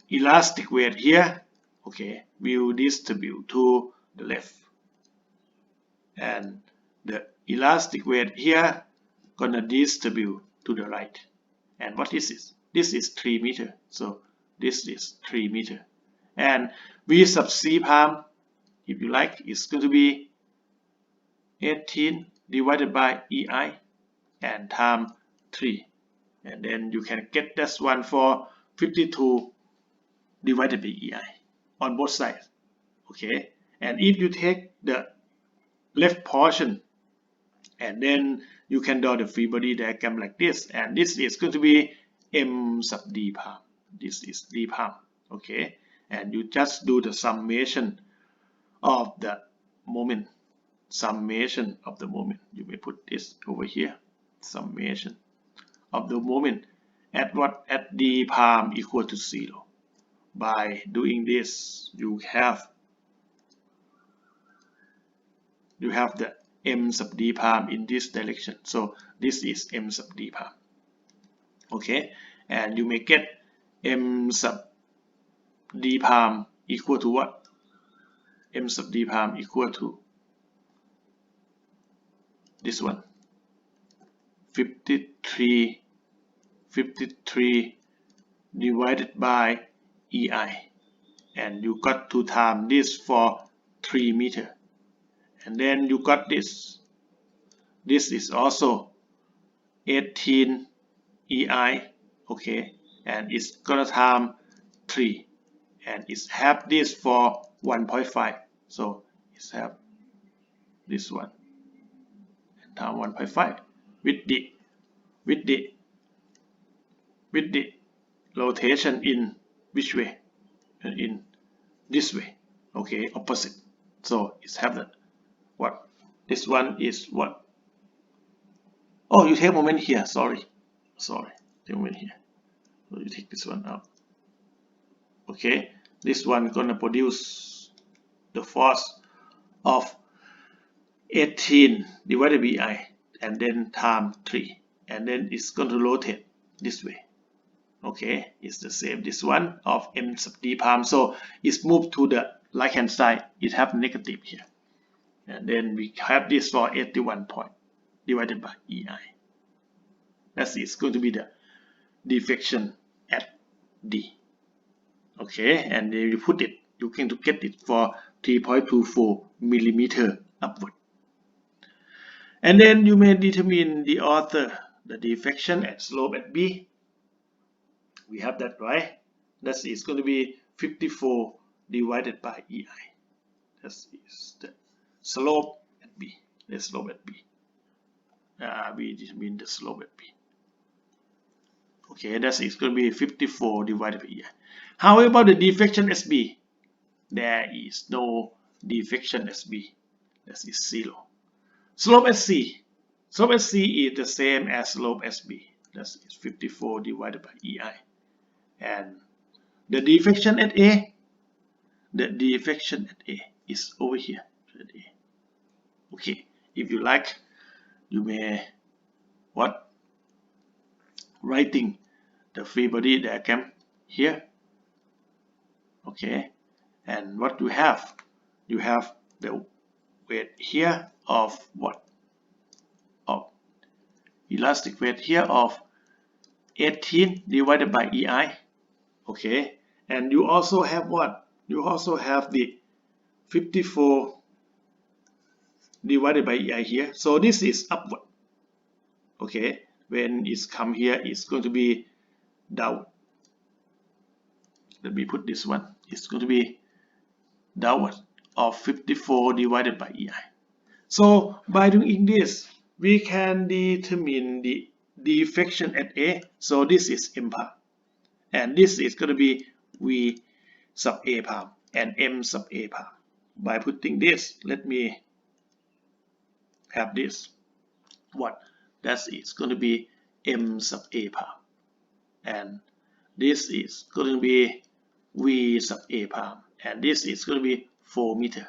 S1: elastic weight here, okay, will distribute to the left, and the elastic weight here gonna distribute to the right. And what is this? This is 3 meters. So this is 3 meters. And V sub C palm, if you like, is going to be 18 divided by EI and times 3. And then you can get this one for 52 divided by EI on both sides. Okay. And if you take the left portion, and then you can draw the free body diagram like this, and this is going to be M sub D palm. This is D palm. Okay, and you just do the summation of the moment. Summation of the moment. You may put this over here. Summation of the moment at what? At D palm equal to 0. By doing this, you have the M sub D palm in this direction. So this is M sub D palm. Okay, and you may get M sub D palm equal to what? M sub D palm equal to this one, 53 divided by EI, and you got to times this for 3 meters. And then you got this. This is also 18 EI, okay, and it's gonna time 3, and it's have this for 1.5, so it's have this one and times 1.5 with the rotation in which way? In this way, okay, opposite. So it's have that what this one is what. Oh, you take moment here, sorry, take moment here. So you take this one out. Okay, this one gonna produce the force of 18 divided by I, and then times 3, and then it's going to rotate this way. Okay, it's the same this one of m sub d prime, so it's moved to the right hand side. It have negative here, and then we have this for 81 point divided by EI. That is going to be the deflection at D. Okay, and then you put it, you can to get it for 3.24 millimeter upward. And then you may determine the author, the deflection at slope at B. We have that, right? That is going to be 54 divided by EI. That is the slope at B. The slope at B. We determine the slope at B. Okay, that is going to be 54 divided by EI. How about the deflection SB? There is no deflection SB. That is 0. Slope SC. Slope SC is the same as slope SB. That is 54 divided by EI. And the deflection at A, the deflection at A is over here. At A. Okay, if you like, you may what? Writing the free body diagram here. Okay, and what you have? You have the weight here of what? Of elastic weight here of 18 divided by EI. Okay, and you also have what? You also have the 54 divided by EI here. So this is upward. Okay, when it's come here, it's going to be down. Let me put this one. It's going to be downward of 54 divided by EI. So by doing this, we can determine the deflection at A. So this is M prime, and this is going to be V sub A prime and M sub A prime. By putting this, let me have this. What? That is going to be M sub A prime, and this is going to be V sub A prime, and this is going to be 4 meter.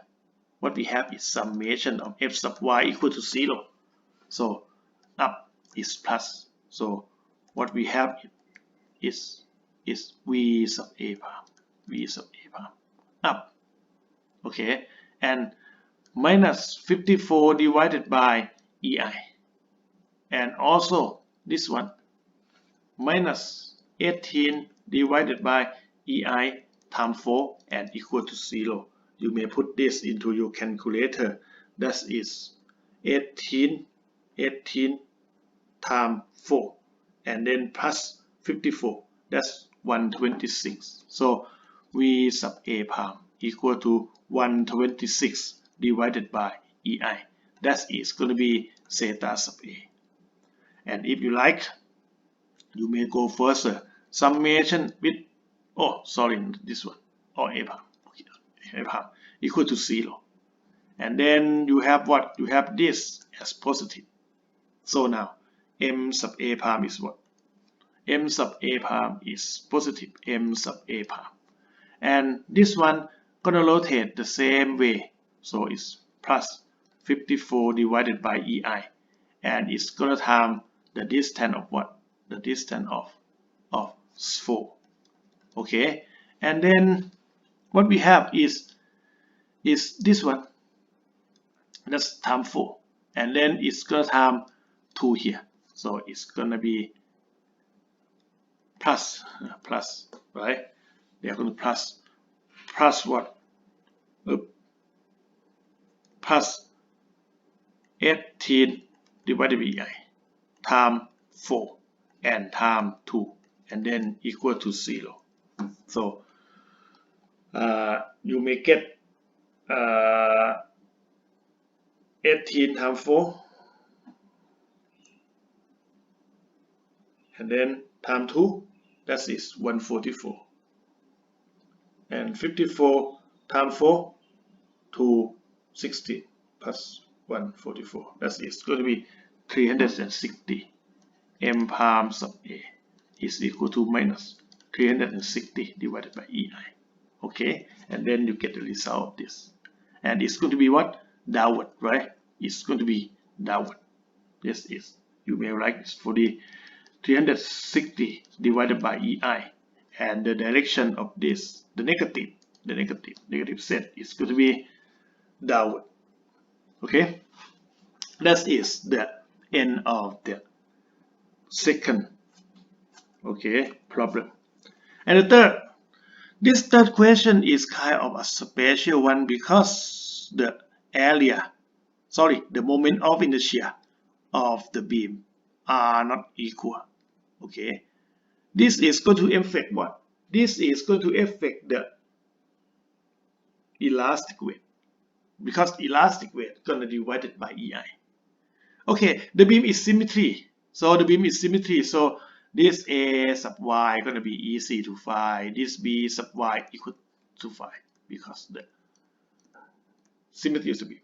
S1: What we have is summation of f sub y equal to 0. So up is plus. So what we have is V sub A prime, V sub A prime up. Okay, and minus 54 divided by EI, and also this one minus 18 divided by EI times 4 and equal to 0. You may put this into your calculator. That is 18 times 4 and then plus 54. That's 126. So V sub A prime equal to 126 divided by EI. That is going to be zeta sub A. And if you like, you may go further. Summation with, oh sorry, this one, or A prime. Okay, A prime equal to 0. And then you have what? You have this as positive. So now M sub A prime is what? M sub A prime is positive M sub A prime. And this one gonna rotate the same way. So it's plus 54 divided by EI. And it's gonna times the distance of what? The distance of 4. Okay, and then what we have is this one. That's times 4, and then it's gonna times 2 here. So it's gonna be plus, right? They're gonna plus what? Plus 18 divided by EI times 4 and times 2, and then equal to 0. So you may get 18 times 4 and then times 2, that is 144, and 54 times 4 260 plus 144, that is going to be 360. M palm sub A is equal to minus 360 divided by EI. Okay, and then you get the result of this, and it's going to be what? Downward, right? It's going to be downward. This is, you may write this for the 360 divided by EI, and the direction of this, the negative set, is going to be downward. Okay, that is the end of the second problem. And this third question is kind of a special one because the moment of inertia of the beam are not equal. Okay, this is going to affect what? This is going to affect the elastic weight, because elastic weight gonna divided by EI. Okay, the beam is symmetry. So this A sub y gonna be easy to find. This B sub y equal to 5 because the symmetry is the beam.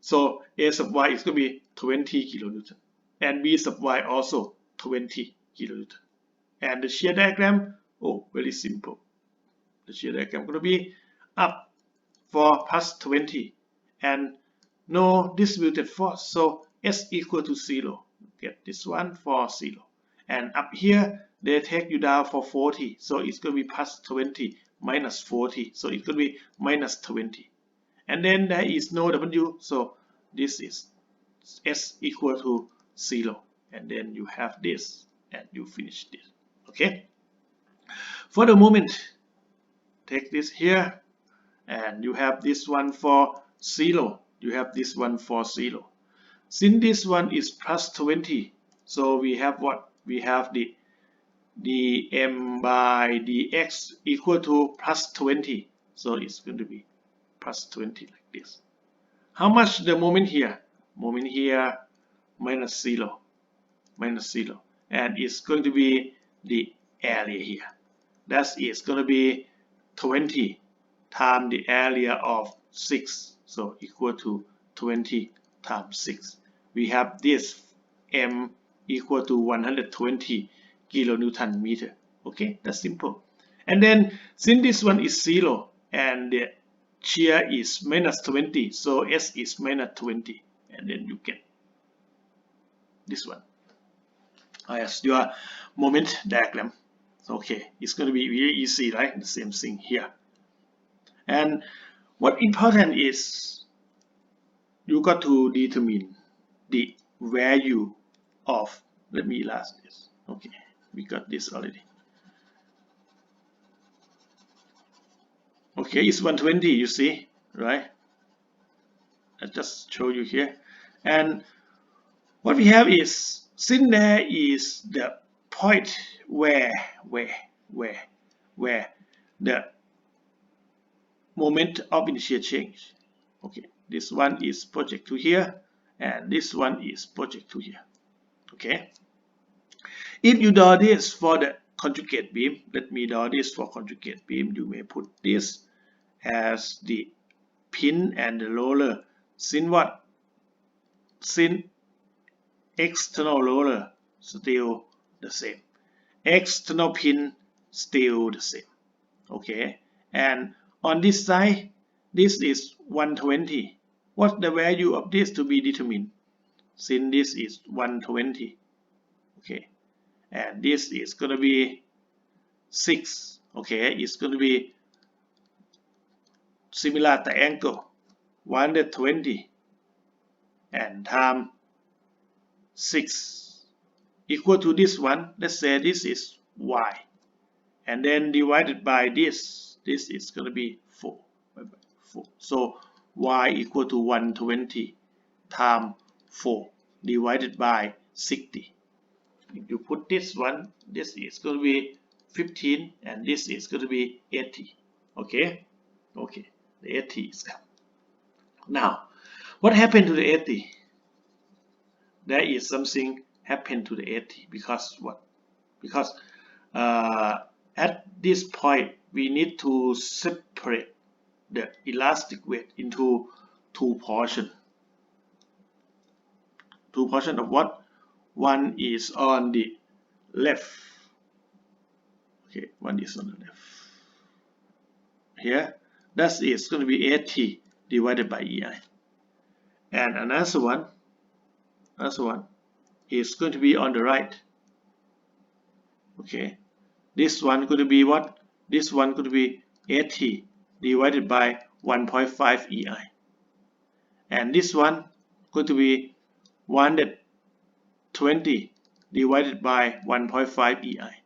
S1: So A sub y is gonna be 20 kilonewton, and B sub y also 20 kilonewton. And the shear diagram, very simple. The shear diagram gonna be up for plus 20 and no distributed force. So S equal to 0. Get this one for 0. And up here, they take you down for 40. So it's going to be plus 20 minus 40. So it's going to be minus 20. And then there is no W. So this is S equal to 0. And then you have this. And you finish this. Okay. For the moment, take this here. And you have this one for 0. You have this one for 0. Since this one is plus 20, so we have what? We have the dm by dx equal to plus 20. So it's going to be plus 20 like this. How much the moment here? Moment here minus 0. Minus 0. And it's going to be the area here. That is going to be 20 times the area of 6. So equal to 20 times 6. We have this M equal to 120 kilonewton meter. Okay, that's simple. And then since this one is 0 and the shear is minus 20, so S is minus 20, and then you get this one as your moment diagram. Okay, it's going to be very easy, right? The same thing here. And what important is you got to determine the value of, let me last this. Okay, we got this already. Okay, it's 120, you see, right? I just show you here. And what we have is, since there is the point where the moment of initial change. Okay, this one is project to here, and this one is project to here. Okay, if you draw this for the conjugate beam, let me draw this for conjugate beam. You may put this as the pin and the roller. Since what? Since external roller still the same, external pin still the same. Okay, and on this side, this is 120. What's the value of this to be determined? Since this is 120, okay, and this is going to be 6. Okay, it's going to be similar triangle 120 and times 6 equal to this one. Let's say this is y, and then divided by this. This is going to be 4. So y equal to 120 times 4 divided by 60. If you put this one, this is going to be 15, and this is going to be 80. Okay, Okay, the 80 is come. Now, what happened to the 80? There is something happened to the 80 because what? Because at this point we need to separate the elastic weight into two portions. Two portions of what? One is on the left. Okay, one is on the left. Here, that is going to be 80 divided by EI. And another one is going to be on the right. Okay, this one going to be what? This one going to be 80 divided by 1.5 EI. And this one going to be 120 divided by 1.5 EI.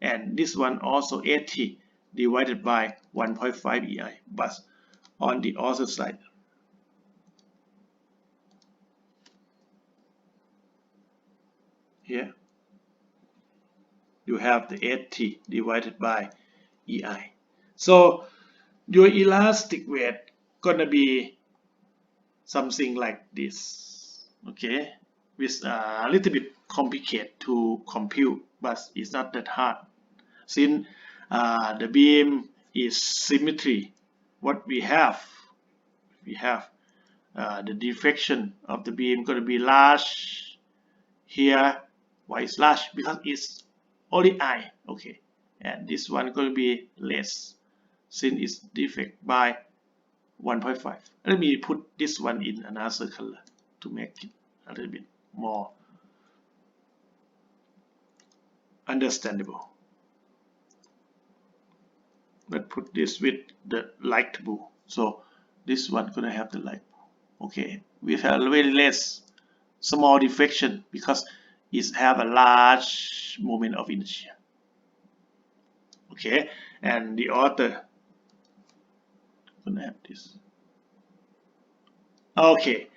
S1: And this one also 80 divided by 1.5 EI, but on the other side. Here you have the 80 divided by EI. So your elastic weight gonna be something like this. Okay, with a little bit complicated to compute, but it's not that hard. Since the beam is symmetry, what we have the deflection of the beam going to be large here. Why is large? Because it's only I. Okay, and this one going to be less since it's defect by 1.5. Let me put this one in another color to make it a little bit more understandable. Let's put this with the light blue. So this one gonna have the light blue. Okay, we have a very less small deflection because it have a large moment of inertia. Okay, and the other gonna have this. Okay,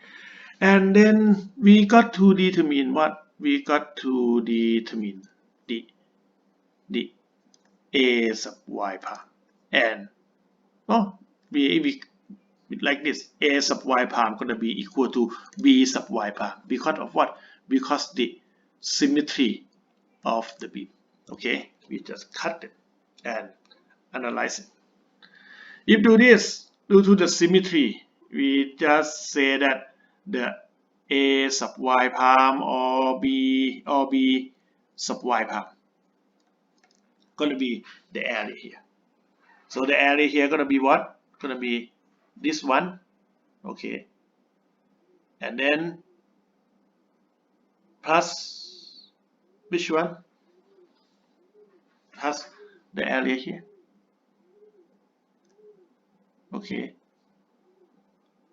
S1: and then we got to determine what? We got to determine the A sub y palm. And we like this, A sub y palm gonna be equal to B sub y palm because of what? Because the symmetry of the beam. Okay, we just cut it and analyze it. If do this due to the symmetry, we just say that the A sub y palm or B sub y palm gonna be the area here. So the area here gonna be what? Gonna be this one, okay, and then plus which one? Plus the area here, okay,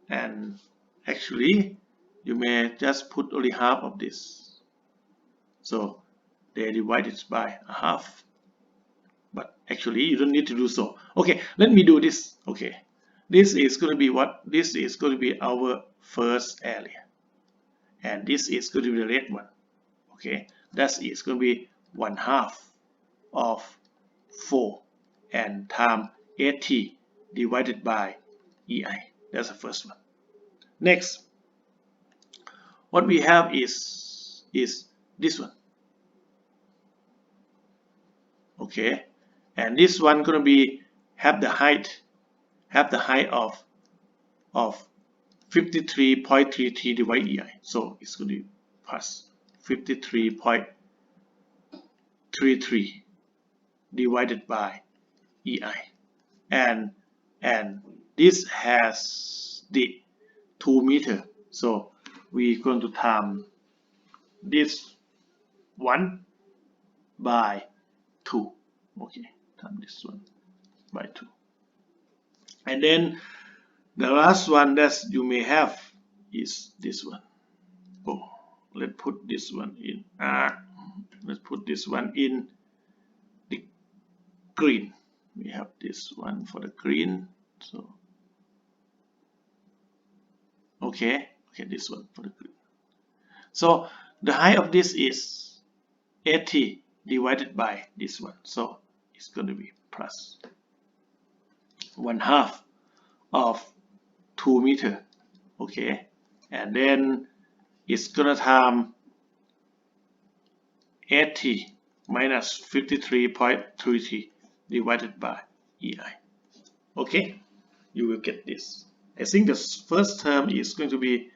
S1: and actually you may just put only half of this, so they divide it by a half. But actually you don't need to do so. Okay, let me do this. Okay, this is going to be what? This is going to be our first area, and this is going to be the red one. Okay, that is going to be 1/2 of 4 and time 80 divided by EI. That's the first one. Next, what we have is this one. Okay, and this one gonna be have the height of 53.33 divided EI. So it's going to be plus 53.33 divided by EI, and this has the 2 meter. So we're going to time this one by 2. Okay, time this one by 2. And then the last one that you may have is this one. Oh, let's put this one in. Let's put this one in the green. We have this one for the green. So okay, this one for the green. So the height of this is 80 divided by this one. So it's going to be plus 1/2 of 2 meter. Okay, and then it's gonna time 80 minus 53.33 divided by EI. Okay, you will get this. I think the first term is going to be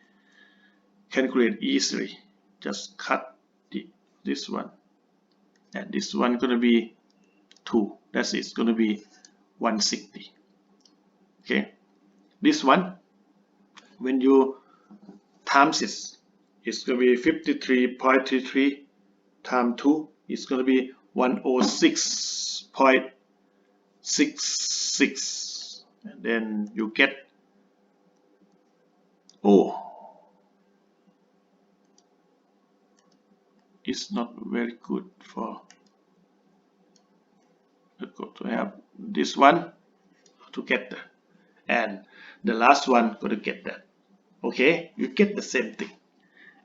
S1: calculated easily. Just cut this one, and this one going to be 2. That's it's going to be 160. Okay, this one, when you times it, it's going to be 53.33 times 2. It's going to be 106.66, and then you get, oh, it's not very good for to have this one to get that, and the last one going to get that. Okay, you get the same thing.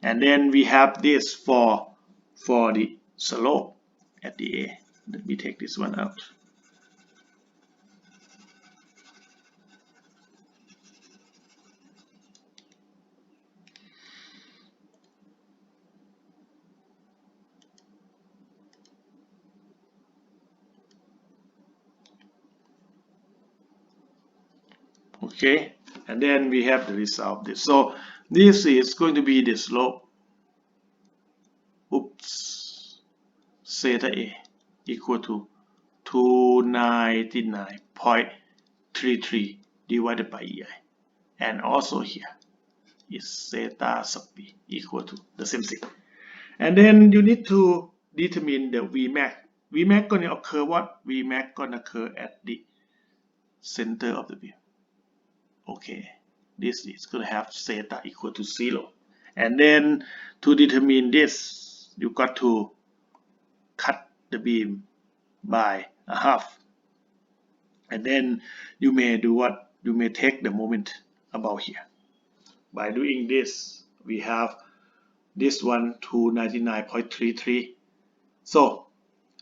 S1: And then we have this for the slope at the A. Let me take this one out. Okay, and then we have the result of this. So this is going to be the slope. Oops, theta A equal to 299.33 divided by EI, and also here is theta sub B equal to the same thing. And then you need to determine the Vmax. Vmax gonna occur what? Vmax gonna occur at the center of the beam. Okay, this is going to have theta equal to 0. And then to determine this, you got to cut the beam by a half. And then you may do what? You may take the moment about here. By doing this, we have this one 299.33. So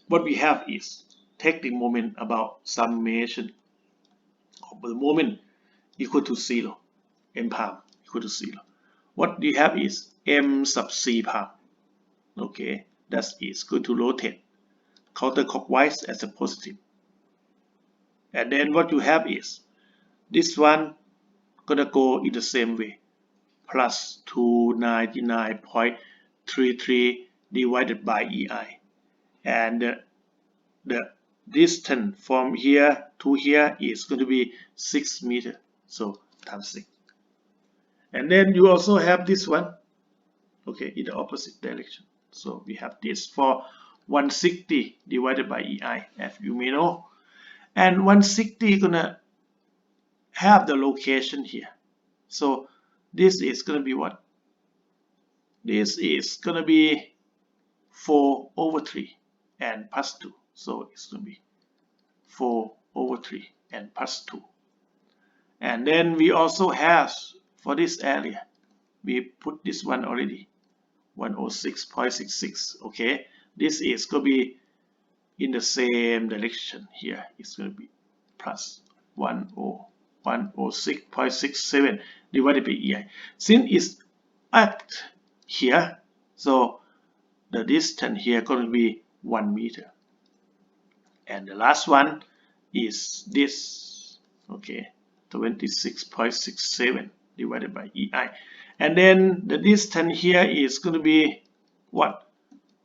S1: what we have is take the moment about summation of the moment equal to 0, m palm equal to 0. What you have is m sub c palm. Okay, that is going to rotate counterclockwise as a positive. And then what you have is this one gonna go in the same way, plus 299.33 divided by EI. And the distance from here to here is going to be 6 meters. So times 6. And then you also have this one, okay, in the opposite direction. So we have this for 160 divided by EI, as you may know. And 160 is gonna have the location here. So this is gonna be what? This is gonna be 4/3 and plus 2. So it's gonna be 4/3 and plus 2. And then we also have for this area, we put this one already, 106.66. Okay, this is going to be in the same direction here. It's going to be plus 106.67 divided by EI. Since it's at here, so the distance here going to be 1 meter. And the last one is this, okay, 26.67 divided by EI. And then the distance here is going to be what?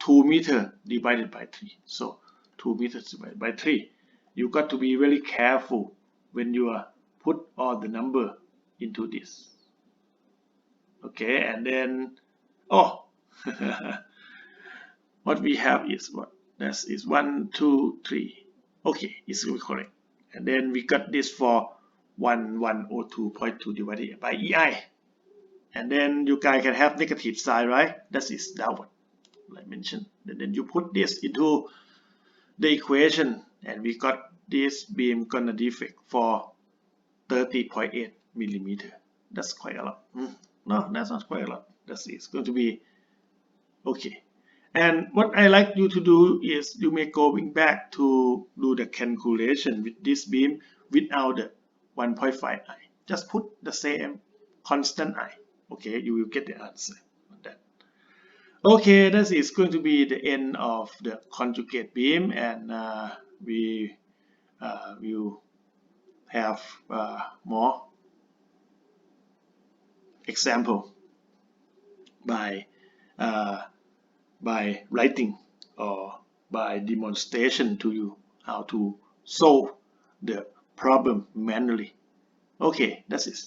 S1: 2 meters divided by 3. So 2 meters divided by 3. You got to be very careful when you put all the number into this. Okay, and then, oh, what we have is what? That is 1, 2, 3. Okay, it's correct. And then we got this for 102.2 divided by EI. And then you guys can have negative side, right? That is downward, like I mentioned. And then you put this into the equation, and we got this beam gonna defect for 30.8 millimeter. That's quite a lot. No, that's not quite a lot. That is going to be okay. And what I like you to do is you may going back to do the calculation with this beam without the 1.5i. just put the same constant I. Okay, you will get the answer on that. Okay, that is going to be the end of the conjugate beam, and we will have more example by writing or by demonstration to you how to solve the problem manually. Okay, that's it.